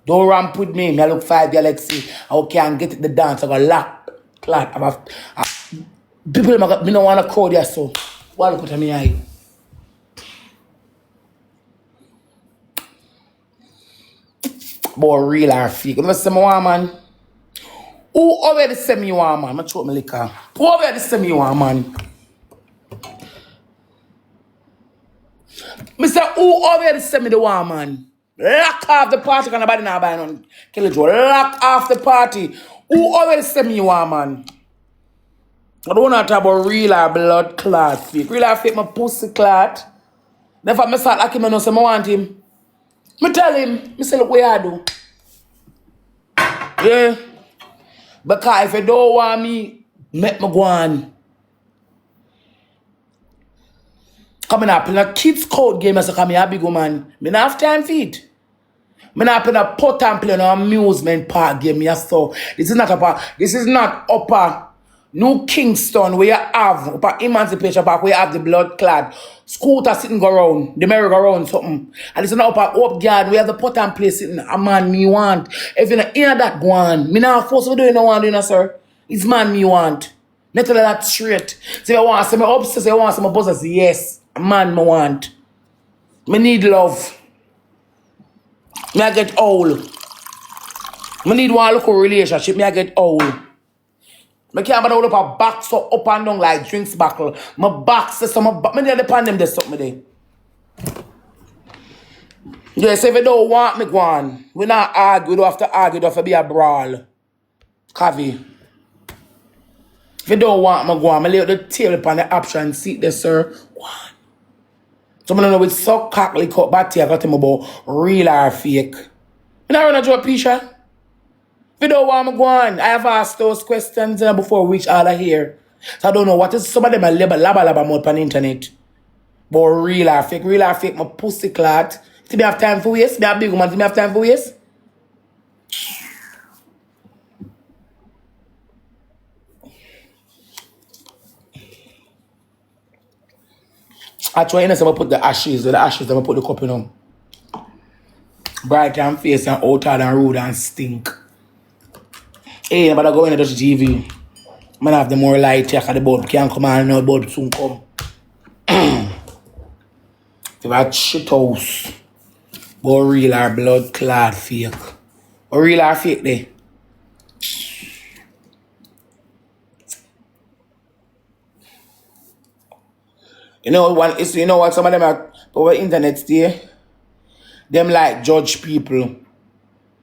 Speaker 2: Don't ramp with me. I look 5 galaxy. I can't get it the dance. I got lock, clot. People me don't want to crowd there so. Why look at me eye? But real or fake. You say me want man? Who already say me want man? I choke my liquor. Who already say me want man? Me say who already say me the want man? Lock off the party because nobody now buy none. Kill it, lock off the party. Who already say me want man? I don't want to talk about real or blood clot fake. Real or fake my pussy clot. Therefore I start like him and I say I want him. Me tell him, me say look what I do. Yeah. Because if you don't want me, make me go on. Coming up in a kids code game as a come here, big woman. Me not have time for it. Me not in a pot and play no amusement park game. Me so this is not upper New Kingston where you have upper Emancipation Park where you have the blood clad scooter sitting go round, the merry go round something. And this is not upper Hope Yard where you have the pot and play sitting. A man me want. If you not hear that go on, me not force to do no one doing sir. It's man me want. Not tell that straight. So you want some upstairs, you want some buzzers. Yes, a man me want. Me need love. Me I get old. Me need one local relationship. Me I get old. Me can't hold up a box so up and down like drinks buckle. My box is some. Me need to depend them. There's something there. Yes, if you don't want me, go on. We not argue. We don't have to argue. We don't have to be a brawl. Cavi. If you don't want me, go on. I lay out the table upon the option seat there, sir. Go on. So I don't know with so cockly cut back here. I got him about real or fake. You not run a joke, Pisha? If you don't want me, go on. I have asked those questions before we reach all of here. So I don't know what is some of them are laba mode on the internet. But real or fake, my pussy clot. Do me have time for waste? Me a big woman, do me have time for waste? I try to put the ashes, I'm gonna put the cup in them. Bright and face and outer and rude and stink. Hey, but I go in the GV. Man have the more light here, the bulb can't come on, no bulb soon come. If I shit house, but real or blood clad fake. Or real or fake there. You know what some of them are over internet there? Them like judge people.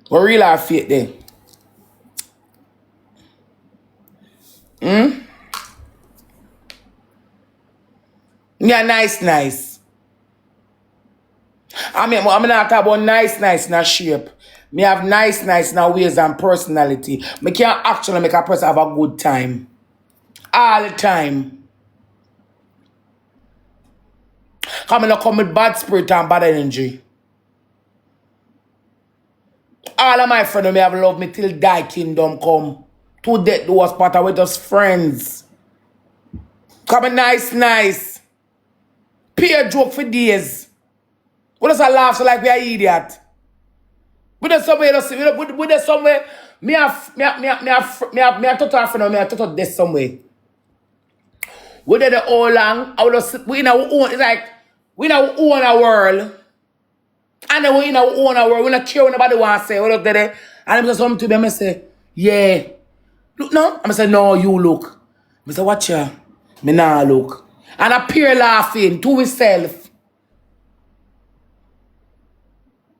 Speaker 2: But real or fake there? Yeah, nice. I'm not talking about nice in a shape. Me have nice in a ways and personality. Me can't actually make a person have a good time. All the time. Come with bad spirit and bad energy. All of my friends may have loved me till die kingdom come. To death do us part with us friends. Come nice. Pay a joke for days. We just laugh so like we are idiot. We just somewhere, me have total friend, me have total this somewhere. We did it all long. I would just, we in our own, it's like, we in our own world. And then we in our own world. We not care what nobody want to say. We look at it. And I'm just come to them and say, yeah. Look now. I'm say, no, you look. I say, watch ya. Me nah look. And I appear laughing to himself.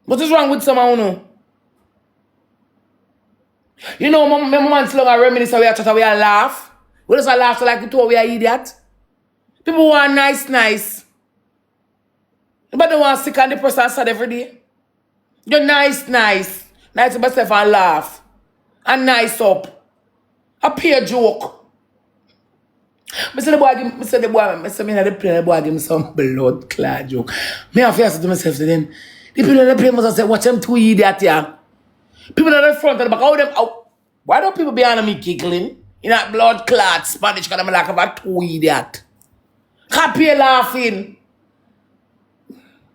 Speaker 2: What is wrong with someone who? You know, my man still a reminisce we are chat, we are laugh. We just laugh so like we two we are idiot. People want nice. But they want sick and the person sad every day. You're nice. Nice to myself and laugh. And nice up. A pure joke. I say the boy give me some blood clad joke. Me have to say to myself to them, the people in the play must say, watch them two idiot yeah. People at the front and the back, how them out. Why don't people behind me giggling? In that blood clad Spanish because I'm like about two idiot. Happy laughing.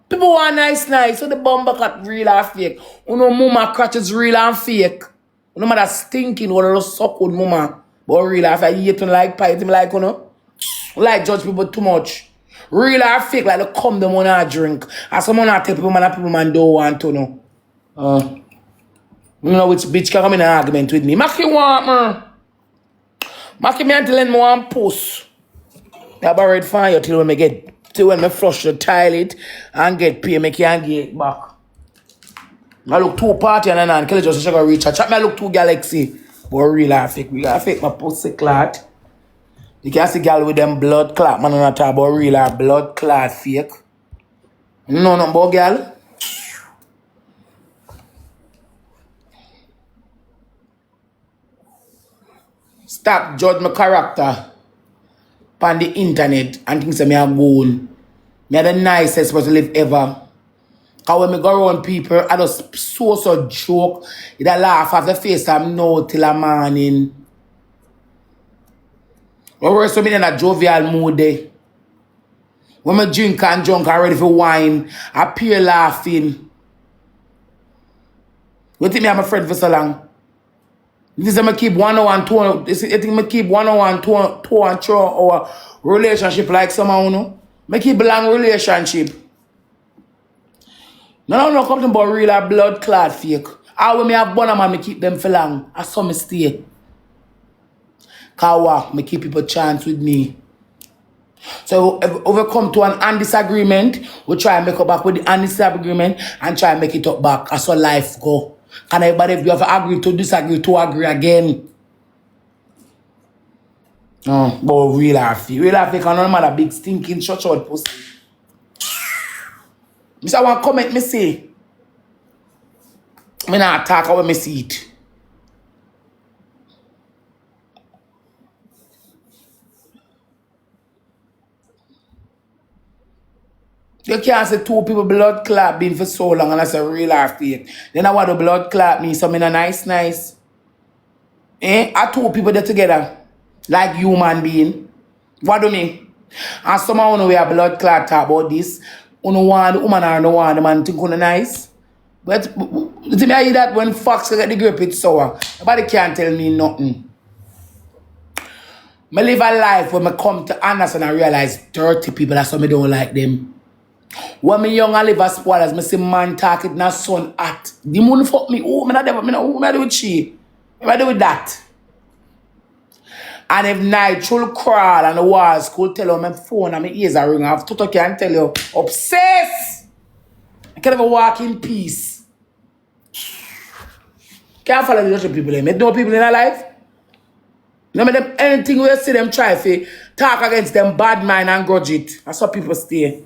Speaker 2: People want nice. So the bomber cut real or fake. You know, mama crutch is real and fake. You know, that stinking or the suck with mama. But real or fake, you eat like pie, like, you know. Like judge people too much. Real or fake, like they come them on a drink. And someone tell people man don't want to know. You know which bitch can come in an argument with me. Maki want man. Maki me until then one post. I borrowed for you till when me get till when me flush the toilet and get pay me can't get it back. I look too party and then kill just go reach a chat. Me look too galaxy. But real or fake. We gotta fake my pussy clot. You can see girl with them blood clot, man, not talk about real or blood clot fake. You know nothing about girl? Stop judge my character on the internet and things that me are goal. Me the nicest person live ever. Cause when me go around people, I just so joke. It a laugh off the face I'm no till a morning. When we're so in a jovial mood day. When me drink and drunk and ready for wine, I appear laughing. You think me I'm a friend for so long? This is me keep 1 hour and 2 hour. You think me keep 1 hour and 2 and 3 hour relationship like someone, you know? Me keep a long relationship. No come to about real or blood clot fake. How when me have one man, me keep them for long. I saw me stay. Cause what? Me keep people chance with me. So if we come to an disagreement, we try and make up back with the disagreement and try and make it up back. That's how life go. Can everybody, if you have to agree to disagree to agree again? No, but real life. Real life, you can matter big stinking short pussy. Mr. One comment me say. Me not talk when me see it. You can't say 2 people blood clot been for so long and that's a real life fake. Then I want the blood clot me, so me not nice. Eh? I 2 people there together. Like human being. What do you mean? And someone who we have blood clot talk about this. You don't want the woman or no want the man think you nice. But to me I hear that when Fox get the grip it's sour. Nobody can't tell me nothing. I live a life when I come to understand and realize dirty people, that's why I don't like them. When me young I live as spoilers, I see man talk it na son at. The moon fuck me. Oh, I do with she. I do with that. And if night will crawl and the walls could tell her my phone and my ears are ringing off, Toto can tell you, obsessed. I can't even walk in peace. Can't follow the other people. I know people in their life. You know them anything we see them try to talk against them bad mind and grudge it. That's how people stay.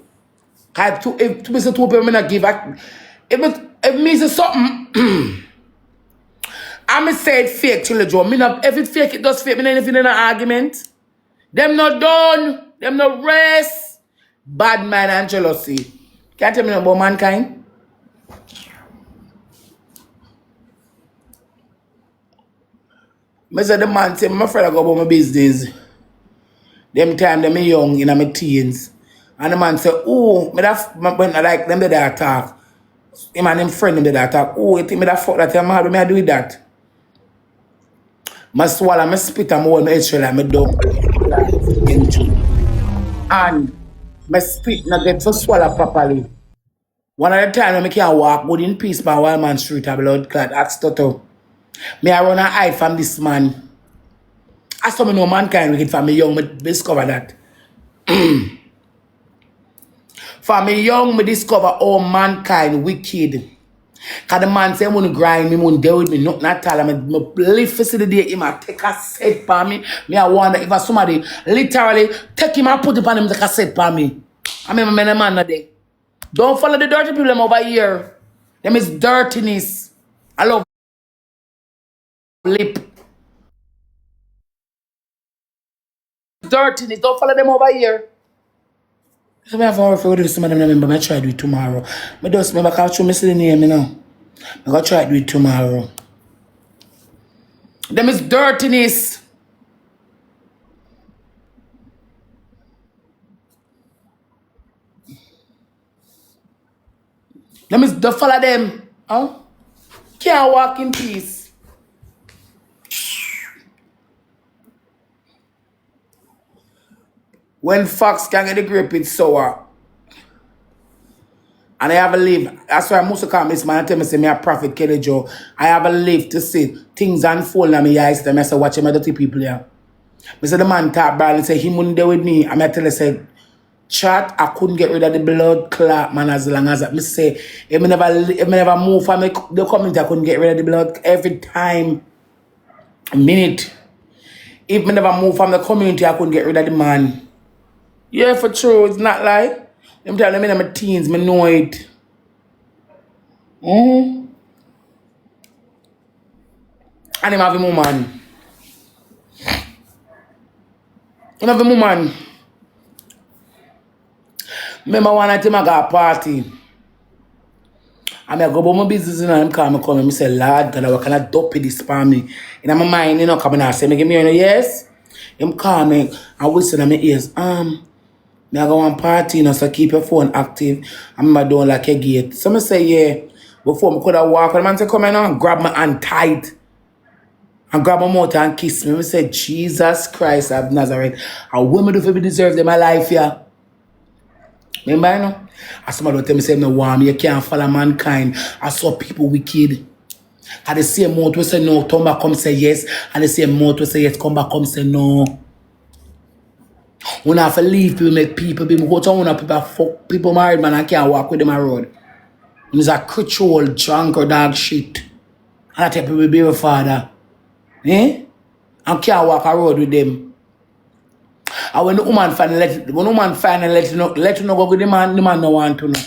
Speaker 2: If to be so 2 people, I not give back. If me say something, I say it fake till the job. If it fake, it does fake. Me anything in an argument. Them not done. Them not rest. Bad mind and jealousy. Can't tell me about mankind. I said the man say, my friend I go about my business. Them time them young in my teens. And the man say, oh, when I like them they talk. Him and him friend them they talk. Oh, you think me that fuck that I'm mad when I do with that? I swallow, I spit and I hold my head straight like I don't. And I spit not get to swallow properly. One of the time when I can't walk good in peace by Wildman Street, I blood clot, ask Toto. Me I run a hide from this man. I saw me know mankind wicked for me young, me discover that. For me young, me discover all mankind wicked. Cause the man say, I'm gonna grind me, I'm gonna deal with me, nothing at all. I'm live for the day, him and take a set for me. Me I wonder if somebody literally take him and put it on him, take a set for me. I mean, man, man, no day. Don't follow the dirty people them over here. Them is dirtiness. I love lip. Dirtiness. Don't follow them over here. So I have to work for this some of them remember. I try to do it tomorrow. I just remember I can't show the name, you know. I gotta try to do it tomorrow. Them is dirtiness. Them is the follow them. Huh? Can't walk in peace. When Fox can get the grip, it's sour. And I have a live. That's why I must come this man and tell me, say, me a prophet, Kelly Joe. I have a live to see things unfold in my eyes. I say, watch him, dirty people here. I say, the man talk bad and say, he wouldn't deal with me. And I tell him, say, chat, I couldn't get rid of the blood clot, man, as long as I say, if I never move from the community, I couldn't get rid of the blood every time. A minute. If I never move from the community, I couldn't get rid of the man. Yeah, for true, it's not like. I'm telling them in my teens, I know it. And him have a woman. Him have a woman. Remember one night I got a party. I go about my business and I'm coming come and I say, Lord, God, what kind of dope this for me? In my mind, coming and say, me give me yes. Him call me and whistle in my ears. Me I go one party, so keep your phone active. I remember doing like a gate. So I say, yeah. Before I could have walked, the man say, come in and grab my hand tight. And grab my mouth and kiss me. I say, Jesus Christ of Nazareth. And women do for me deserve them my life, yeah. Remember, you know? As somebody tell me, say, no, warm, you can't follow mankind. I saw people wicked. And the same mouth will say no, come back, come say yes. And the same mouth will say yes, come back, come say no. When I have to leave people, make people be go to one people fuck people married, man, I can't walk with them on the road. When it's a control, drunk or dog shit. And I tell people be my father. Eh? I can't walk a road with them. And when the woman finally let you know go with the man no want to know.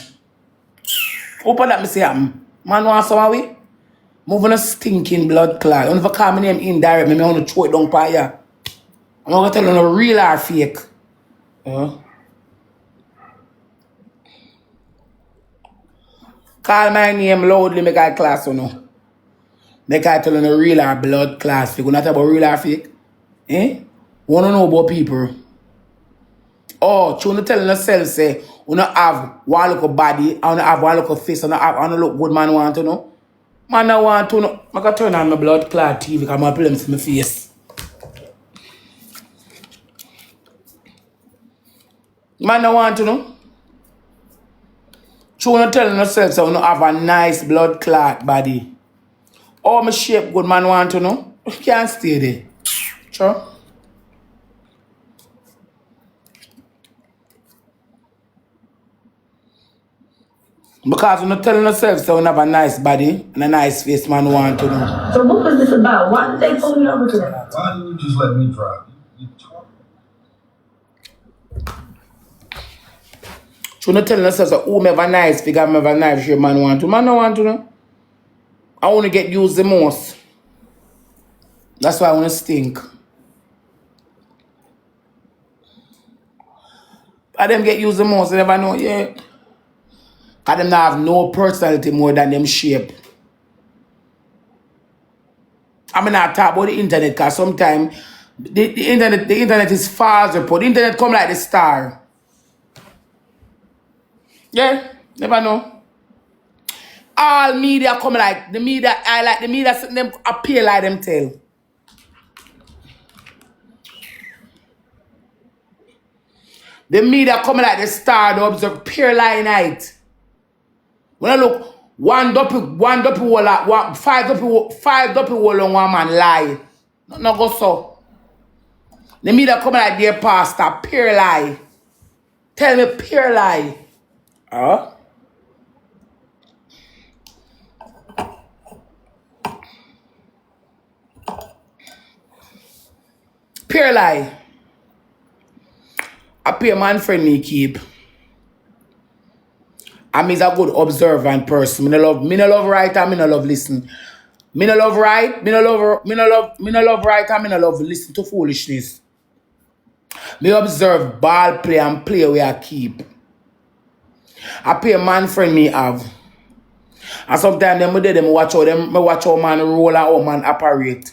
Speaker 2: Open that me say man want some way. Moving a stinking blood clot. I don't call my name indirect, I want to throw it down by you. I'm going to tell you no real or fake. Call my name loudly, make I class or no. Make I tell you no real or blood class. You going to talk about real or fake? Eh? Want to know about people. Oh, you want to tell yourself, say, you don't have one look of body, I don't have one look of face, I don't look good, man want to know. Man, I want to know. I can turn on my blood clot TV because I'm going to see my face. Man, I want to know. You want to tell yourself, so you don't have a nice blood clot body. Oh, my shape good, man want to know. You can't stay there. Sure. Because you're not telling yourself so you have a nice body and a nice face, man want to know.
Speaker 5: So what was this about? Why did they pull me over to that?
Speaker 3: Why didn't you just let me drive? You talk.
Speaker 2: You're not telling yourself so who have a nice figure, have a nice shape, man want to. Man don't want to know. I want to get used the most. That's why I want to stink. I them get used the most, they never know, yeah. Because them not have no personality more than them shape. I mean, I talk about the internet because sometimes the internet is false report. The internet come like the star. Yeah, never know. All media come like the media, I like the media, them appear like them tell. The media come like the star, they observe pure lie night. When I look, one dopey wall, five dopey wall on one man lie. No go so. The media come like dear pastor, pure lie. Tell me pure lie. Huh? Pure lie. I pay a man friend me keep. I'm a good observant person. Me no love right and me no love listen. Me no love right, me no love right and me no love listen to foolishness. Me observe ball play and play where I keep. I pay a man friend me have. And sometimes them watch how man roll and how man operate.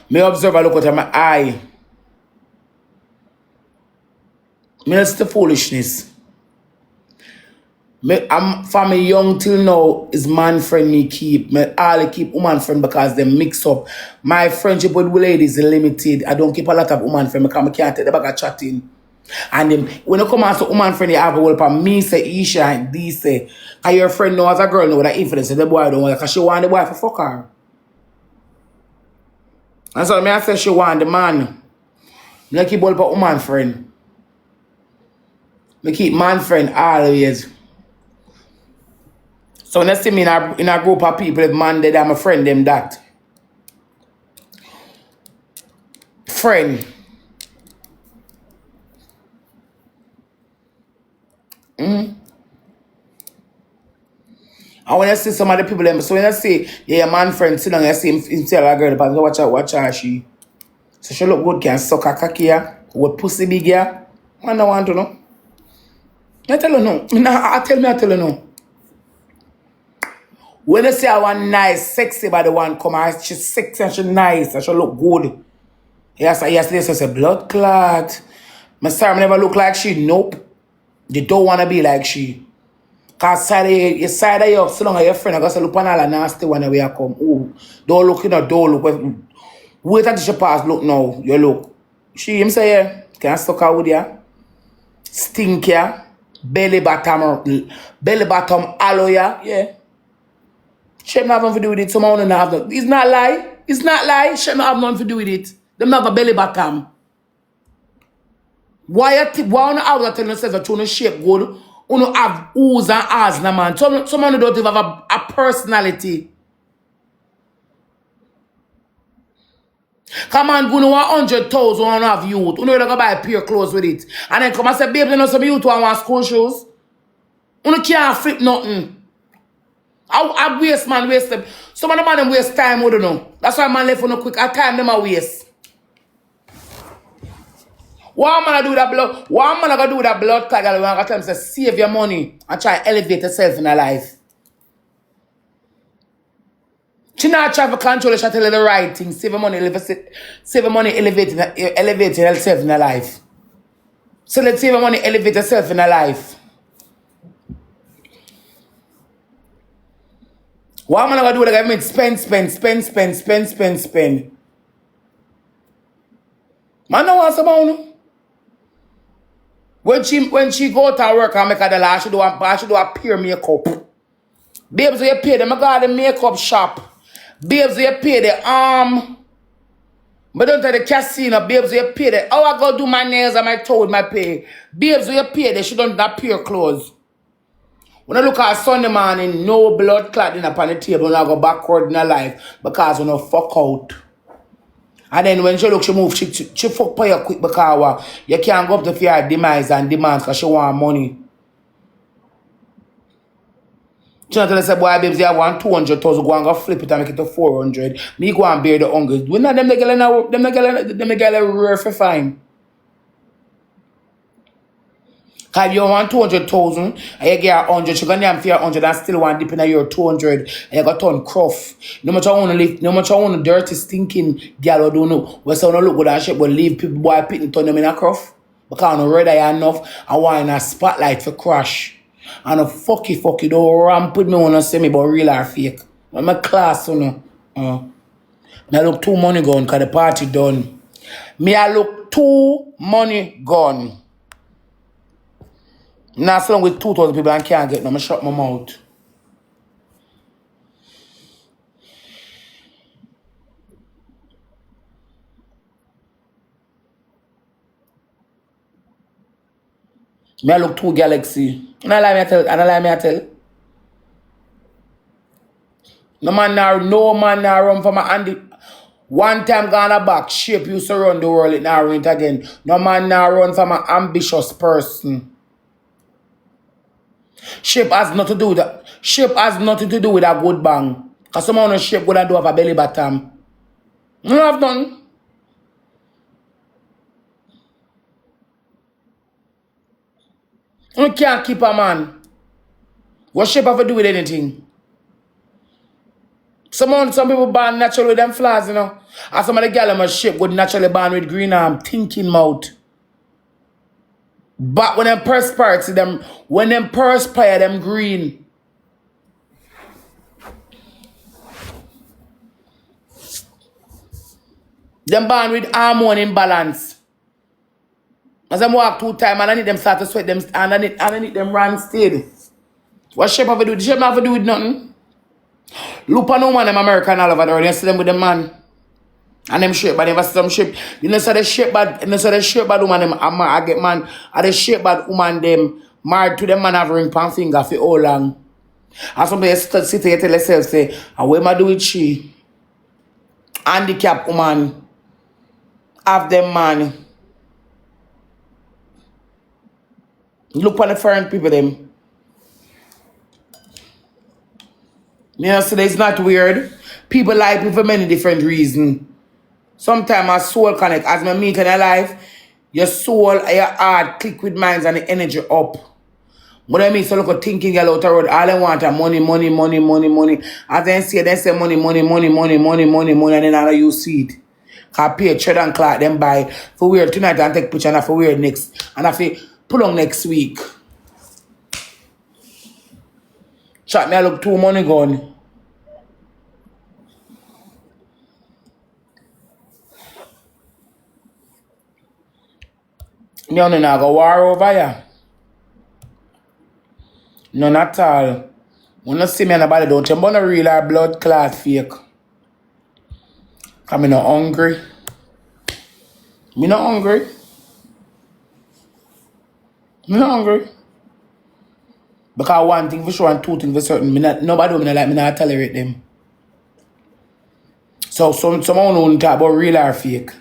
Speaker 2: Me observe and look at my eye. Me that's the foolishness. I'm from me young till now is man friend me keep. Me all keep woman friend because they mix up. My friendship with ladies is limited. I don't keep a lot of woman friend because I can't take the back of chatting. And then when you come as a woman friend, you have a whole of me say Isha and these say, and your friend know as a girl know that influence the boy don't want because she want the boy for fuck her. And so me I say she want the man. Me keep all of woman friend. Me keep man friend always. So when I see me in a group of people, if man dead, I'm a friend them that. Friend. And when I see some other people, so when I see, yeah, man friend, sit down, I see him tell a girl, watch her, she. So she look good, can suck a cocky, with pussy big, yeah. I don't want to know. I tell you no. I tell you no. When you see a one nice, sexy body one come out, she's sexy and she's nice and she look good. Yes, this is a blood clot. My sir never look like she. Nope. They don't want to be like she. Because you side of you, so long as your friend, I got to look on all the nasty one when you come. Oh, don't look, don't look. Wait until she pass, look now. You look. She, him say, yeah, can I stuck her with you? Stink ya. Belly bottom aloe ya. Yeah. She don't have nothing to do with it. Someone don't have nothing. It's not lie. It's not lie. She don't have nothing to do with it. Them have a belly bottom. Why you have to tell yourself that you don't shape good? You don't have oohs and ahs, na man. Someone don't even have a personality. Come on, go to 100,000 and have youth. You know you don't buy a pair of clothes with it. And then come and say, babe, you know some youth who want school shoes. You can't flip nothing. I waste man, waste them. Some of the man waste time, you don't know. That's why man left on quick. I time them a waste. What man do that blood? What man gonna do that blood clot? When I tell them say save your money and try to elevate yourself in your life. She not try to control. She tell you the right thing. Save your money, elevating yourself in your life. So let's save your money, elevate yourself in your life. What man gonna do? Like I mean, spend. Man, no want some money. When she go to work and make her the last, she do a pure makeup. Babes, you pay them. I got the makeup shop. Babes, you pay the but don't tell the casino. Babes, you pay the. Oh, I go do my nails and my toe with my pay. Babes, you pay the. She don't have pure clothes. When I look at Sunday morning, no blood clotting upon the table, and I go backward in her life because when I fuck out. And then when she look, she move, she fuck for you quick because you can't go up to your demise and demands because she want money. She not tell us, boy, babes, you want 200,000, go and go flip it and make it to 400. Me go and bear the hunger. We not them the girl rare for fine. Because you want 200,000 and you get 100, she gonna have 100 and still want dip in your 200 and you got turn cruff. No matter how you want dirty, stinking girl or don't know. We say no look good and shit, but leave people boy pitting turn them in a cruff. Because I ready enough, I want in a spotlight for crash. And a fucky, don't ramp with me when I say me but real or fake. I'm a class, you know. I look too money gone because the party done. Me I look too money gone. Now, so long with 2,000 people and can't get them, I shut my mouth. Me I look too galaxy. And I lie me I tell. No man now run for my Andy. One time gonna back, shape used to run the world, it now run it again. No man now run from an ambitious person. Shape has nothing to do with that. Shape has nothing to do with a good bang. Because someone on shape would do have a belly bottom. You don't have none. You can't keep a man. What shape have to do with anything? Some people born naturally with them flaws, you know. And some of the girls in shape would naturally born with green arm, thinking mouth. But when them perspire, them green. Them born with hormone imbalance. As I walk 2 times and I need them start to sweat them and I need them run steady. What shape have to do? The shape have to do with nothing. Look on no man them American all over the world. You see them with them man. And them shape bad, never see some shape. You know, so the shape bad, woman, them, I get man, and the shape bad woman, them, married to them man have ring pan finger for all long. And somebody sit here tell themselves, say, and what am I do with she? Handicap woman, have them man. Look on the foreign people, them. You know, so it's not weird. People like me for many different reasons. Sometimes my soul connect. As I meet in a life, Your soul and your heart click with minds and the energy up. What I mean, so look at thinking girl out the road, all I want are money, money, money, money, money. As they say money, money, money, money, money, money, money, and then all you see it. Cause pay tread and clock them buy for wear tonight and take picture and for wear next. And I feel pull on next week. Chat me I look too money gone. Me only not go war over ya. None at all. When you see me and nobody don't you want to real or blood clot fake. Cause me not hungry. Me not hungry. Me not hungry. Because one thing for sure and two things for certain. Nobody me not like me not tolerate them. So someone who talk about real or fake.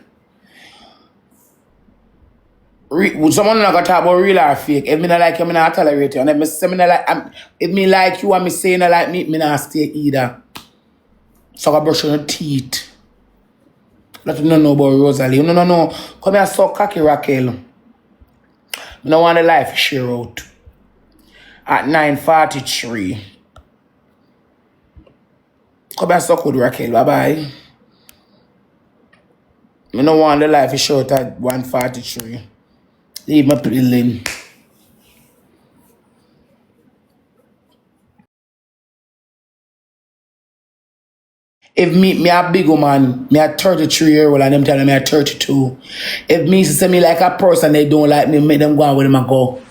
Speaker 2: Someone not gonna talk about real or fake. If me not like you, me not tolerate you. And if me say me not like, if me like you and me say not like me not stay either. So I brush your teeth. Let you know about Rosalie. No. Come here, so cocky Raquel. I don't want the life share out. At 9:43. Come here, so good Raquel. Bye-bye. I don't want the life share out at 1:43. Leave my pilling. If me a big woman, me a 33-year-old and them telling me a 32. If me say me like a person they don't like me, make them go on with them and go.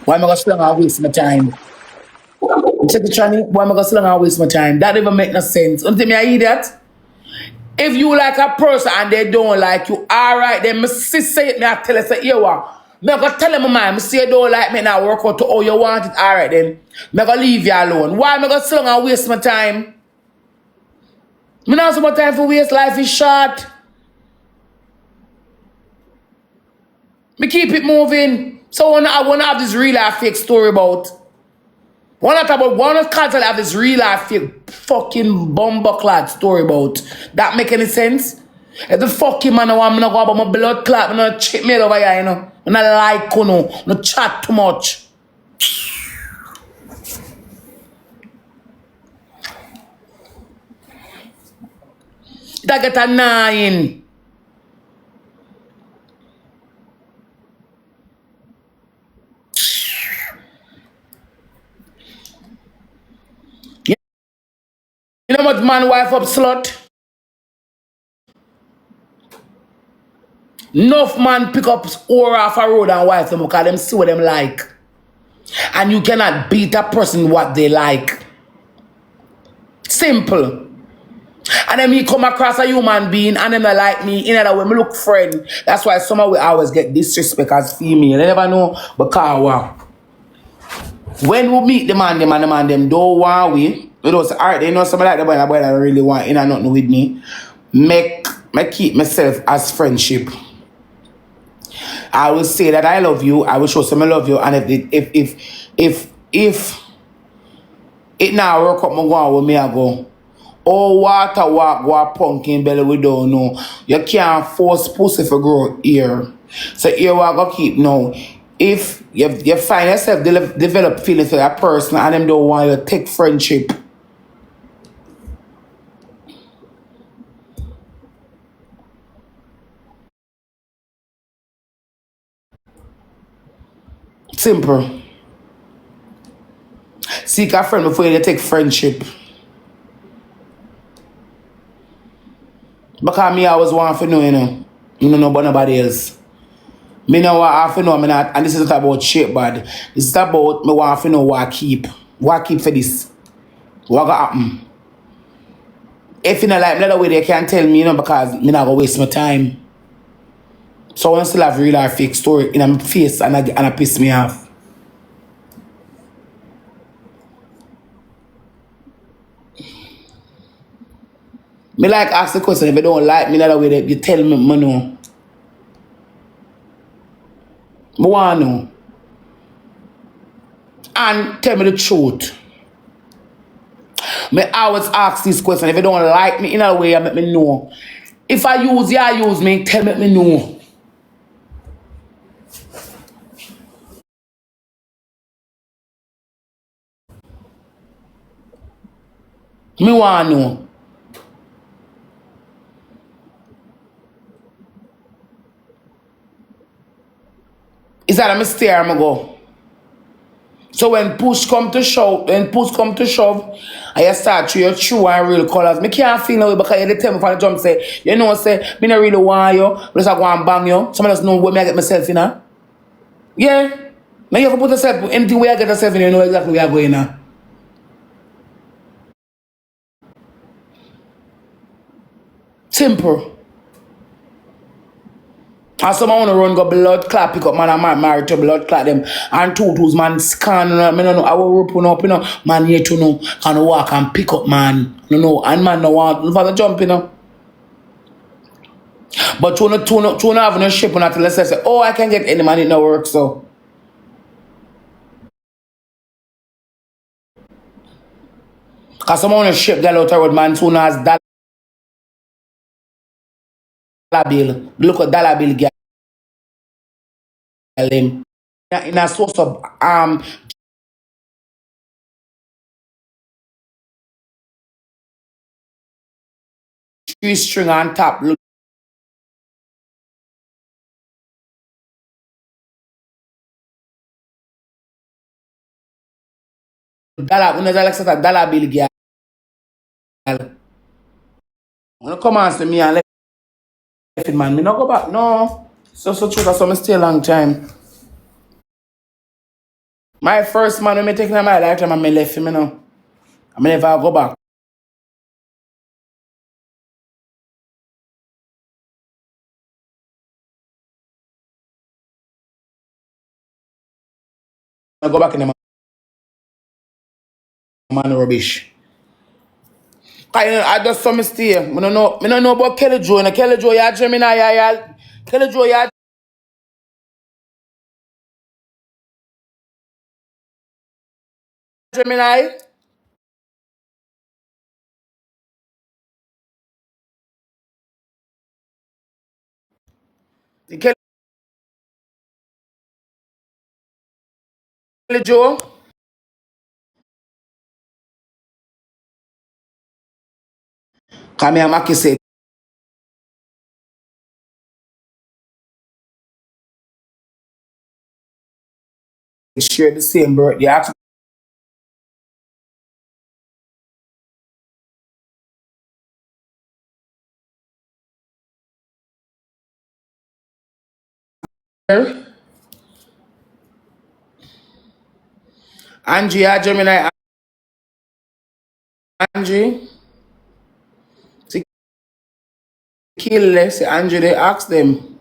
Speaker 2: Why am I gonna sit down and waste my time? Check the tranny, why am I gonna sit down and waste my time? That even make no sense. Don't tell me I idiot. If you like a person and they don't like you, alright, then me say it, me I tell her, say, here what? Me I go tell them my mind, me say you don't like me now work out to how you want it, alright then. Me I go leave you alone. Why am I gonna sit down and waste my time? Me not so much time for waste, life is short. Me keep it moving. So I wanna have this real life fake story about. One constantly have this real life fake fucking bumper story about. That make any sense? If the fucking man I want me to go about my blood clot, me not check me over here, you know. Me not like you know, no chat too much. That get a 9. You know what man wife up slut? Enough man pick up or off a road and wife them because them see what them like. And you cannot beat a person what they like. Simple. And then me come across a human being and them not like me. In other way, me look friend. That's why some of we always get disrespect as female. I never know because wow. When we meet the man them don't want we. You know, alright, they know somebody like the boy that really want in and nothing with me. Me keep myself as friendship. I will say that I love you. I will show some I love you. And if it now work up, me go on with me I go. Oh, water walk, go pumpkin belly, we don't know. You can't force pussy for grow here. So here we go keep now. If you find yourself develop feelings for that person and them don't want you to take friendship. Simple. Seek a friend before you take friendship. Because me always want to know, you know. You don't know about nobody else. Me know what I have to know, and this is not about shit bad. This is about me want to know what I keep. What I keep for this. What gonna happen. If you don't like me the way they can tell me, you know, because me not gonna waste my time. So I still have real life fake story in my face and I piss me off. Me like ask the question if you don't like me the way that you tell me, I know. I want to know. And tell me the truth. Me always ask this question. If you don't like me in a way, I make me know. If I use you, use me, tell me know. Me want to know. Is that a mistake or I go? So when push come to shove, and you start to your true and real colours. Me can't feel no way because you tell me from the jump say, you know say, me not really want you, but just I go and bang you. Someone else know where me I get myself in. Yeah. Now you have to put yourself, anything where I get yourself in, you know exactly where I go in. Simple. And someone wanna run go blood clot, pick up man and man married to blood clot them. And two man scan, me no know, I will open up, you know, man here to know, can walk and pick up man, you know, and man no want, for the jump, you know. But you no have no ship until they say, oh, I can get any man, it no work, so. Cause someone wanna ship girl out the road, man, soon as dollar bill, look at dollar bill girl him. In a source of three string on top, look. Dollar, when like such a dollar bill girl. When you come and see me and left it, man, me not go back, no. So true, that's why I stay a long time. My first man when me taking in my lifetime and me left him, you know. I never go back. I go back in the man rubbish. I just saw me stay. I don't know about Kelly Joe. And Kelly Joe, you Gemini, you Kelly Joe, you Gemini. The Kelly Joe. Come here, Maki say. Share the same birthday. Ask her. Angie, you Gemini. Angie. See, kill, say Angie, they ask them.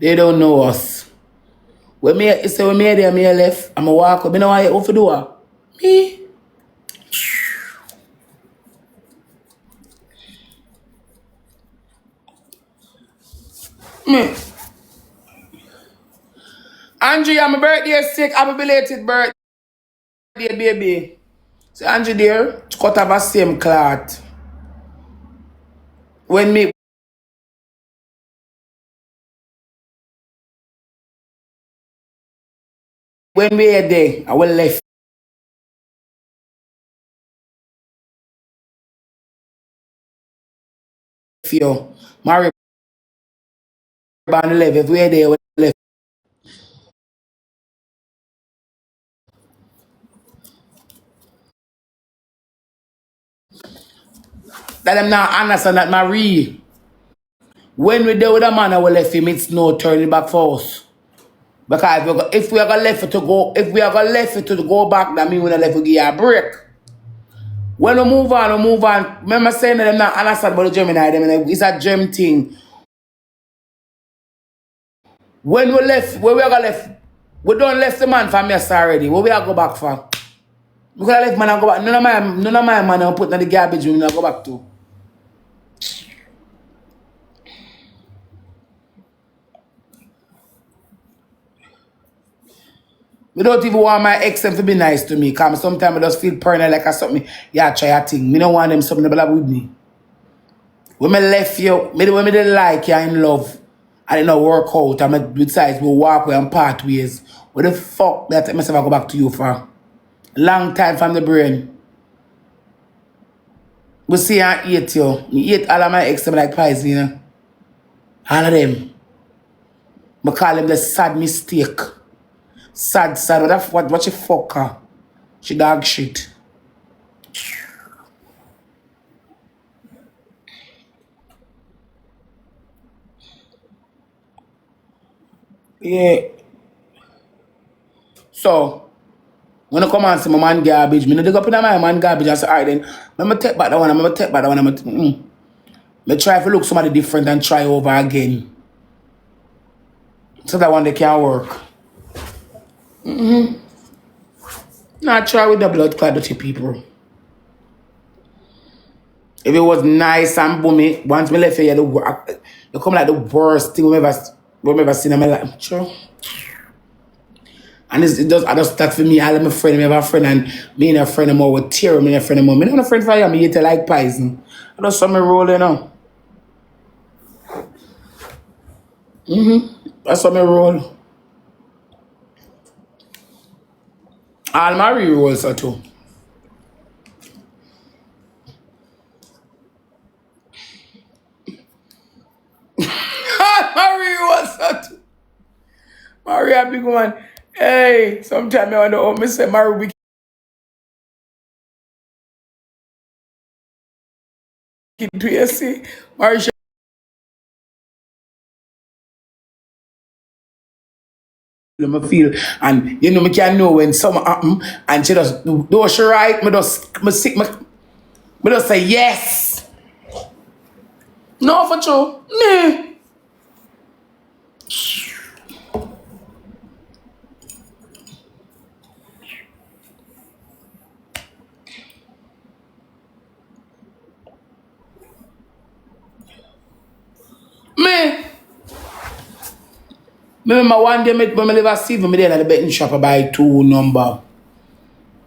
Speaker 2: They don't know us. When me there, me left, I'm a walk up. Me know why you do it. Me. Me. Angie, I'm a birthday sick. Happy belated birthday, baby. So Angie there, cut off the same cloth. When we are there, I will left you. Marry band left. If we are there, we left. That them not understand that Marie. When we there with a man, I will left him. It's no turning back for us. Because if we are gonna left it to go, back, that means we not left to give you a break. When we move on, Remember saying that them not understand about the Gemini, it's a gem thing. When we left, where we are gonna left, we don't left the man for mess already. Where we are go back for? We could have left man and go back. None of my man are put in the garbage we not go back to. We don't even want my ex to be nice to me. Because sometimes I just feel paranoid like something. Yeah, try a thing. Me don't want them something to blah with me. When I left you, when I didn't like you in love, I didn't work out. And besides, we walk away and part ways. What the fuck that I myself go back to you for? Long time from the brain. We see I eat you. Me eat all of my ex them like poison, you know. All of them. I call them the sad mistake. Sad. What she fuck her? She dog shit. Yeah. So, when I come and see my man garbage, I dig up in my man garbage and say, alright then, I'm going to take back that one, I try to look somebody different and try over again. So that one they can work. Now try with the blood clot dirty people. If it was nice and boomy, once me left here, you come like the worst thing we ever seen in my life. Sure. And I just start for me, all of my friends, I have a friend, and me and a friend more with tear, me and a friend more. Me not a friend for you, me eat it like poison. I just saw me rolling now. That's how me roll. All my re-rolls are too. Maria big one. Hey, sometimes I wonder, say Maria wicked to you see. Maria me feel, and you know me can know when something happen, and she just do she right, me just say yes. No for true. Nah. Remember one day when I live at Stephen, I there at the betting shop, I buy 2 number.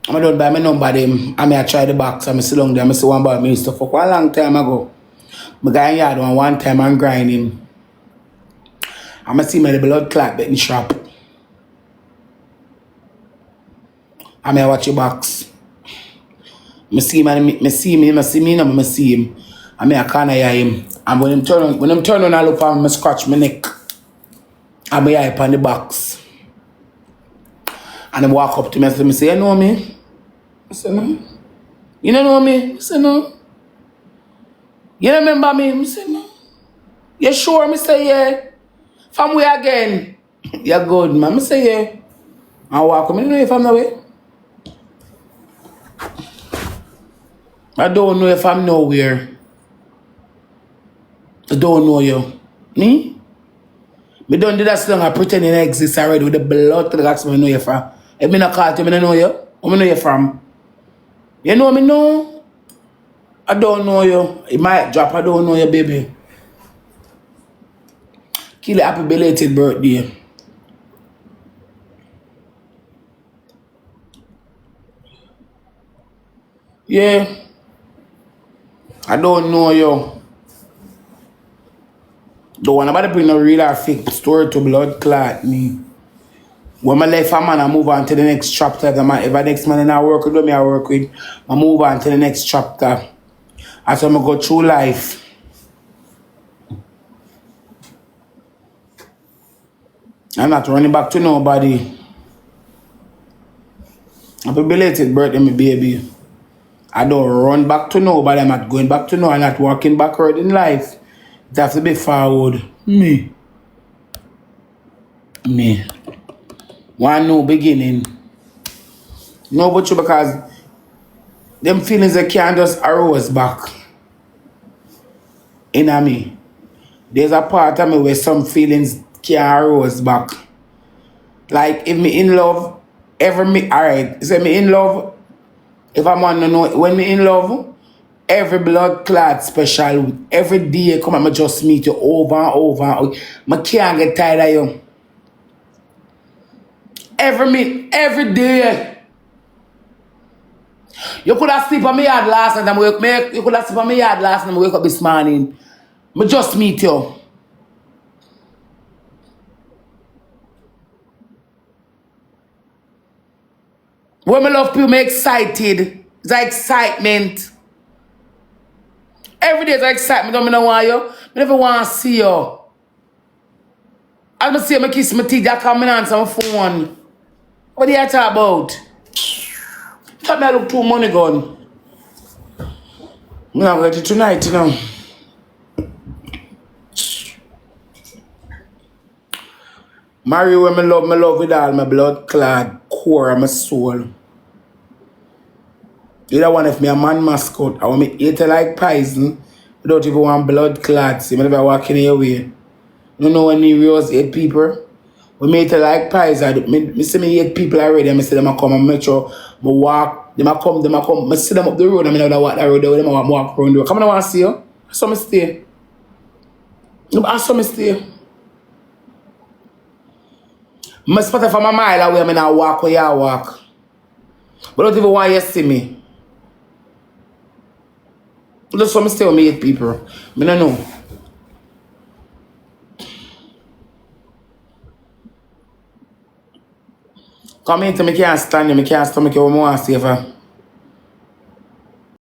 Speaker 2: I don't buy my number them. I try the box, I sit down there, I see one boy, I used to fuck one long time ago. I go in yard one time and grind him. I see my blood clot betting shop. I watch the box. I see him, I see him. I can't hear him. And when I'm turn on, I look at him, I scratch my neck. I'm hype on the box. And I walk up to me and say, you know me? I say, no. You don't know me? I say, no. You remember me? I say, no. You sure? I say, yeah. From where again? You're good, man. I say, yeah. I walk up. I don't know if I'm nowhere. I don't know if I'm nowhere. I don't know you. Me? Me don't do that song. I pretend it exists already with the blood to the guys I know you from. If me not call you, I know you. Where I know you from? You know me no? I don't know you. It might drop. I don't know you, baby. Kill a happy belated birthday. Yeah. I don't know you. Don't want nobody bring no real or fake story to blood clot me. When I left a man, I move on to the next chapter. If the next man I work with, I work with, I move on to the next chapter. As I go through life. I'm not running back to nobody. Happy belated birthday, my baby. I don't run back to nobody. I'm not going back to nobody. I'm not walking backward in life. It has to be forward. Me. One new beginning. No, but you because them feelings they can't just arouse back. In me. There's a part of me where some feelings can't arouse back. Like if me in love, alright, say me in love, if I want to know, when me in love, every blood clot special, every day come and me just meet you over and over. I can't get tired of you. Every day. You could have sleep on me yard last night and you could have sleep on me yard last night and wake up this morning. I just meet you. When I love people, me excited. It's like excitement. Every day is like excitement. I don't want you. I never want to see you. As I see me kiss my teeth, I come in on some phone. What do you talk about? Thought me I look too money gone. I'm not going to tonight, you know. Marry when me love with all my blood clad core of my soul. Either one if me a man mascot, I want me eat it like poison without even one blood clad. See, me never walking your way. You know when you rose 8 people? We made it like pies. I see me 8 people already. I see them come and make sure I walk. Them come. I see them up the road. I mean, I walk that road. Them walk around the road. Come on, I want to see you. I saw me stay. I saw me stay. I spot it from a mile away. I mean, I walk where you walk. But don't even want you to see me. Just so me stay with me 8 people. I don't know. Come here to me can't stand you. I can't stomach you. I want to see you.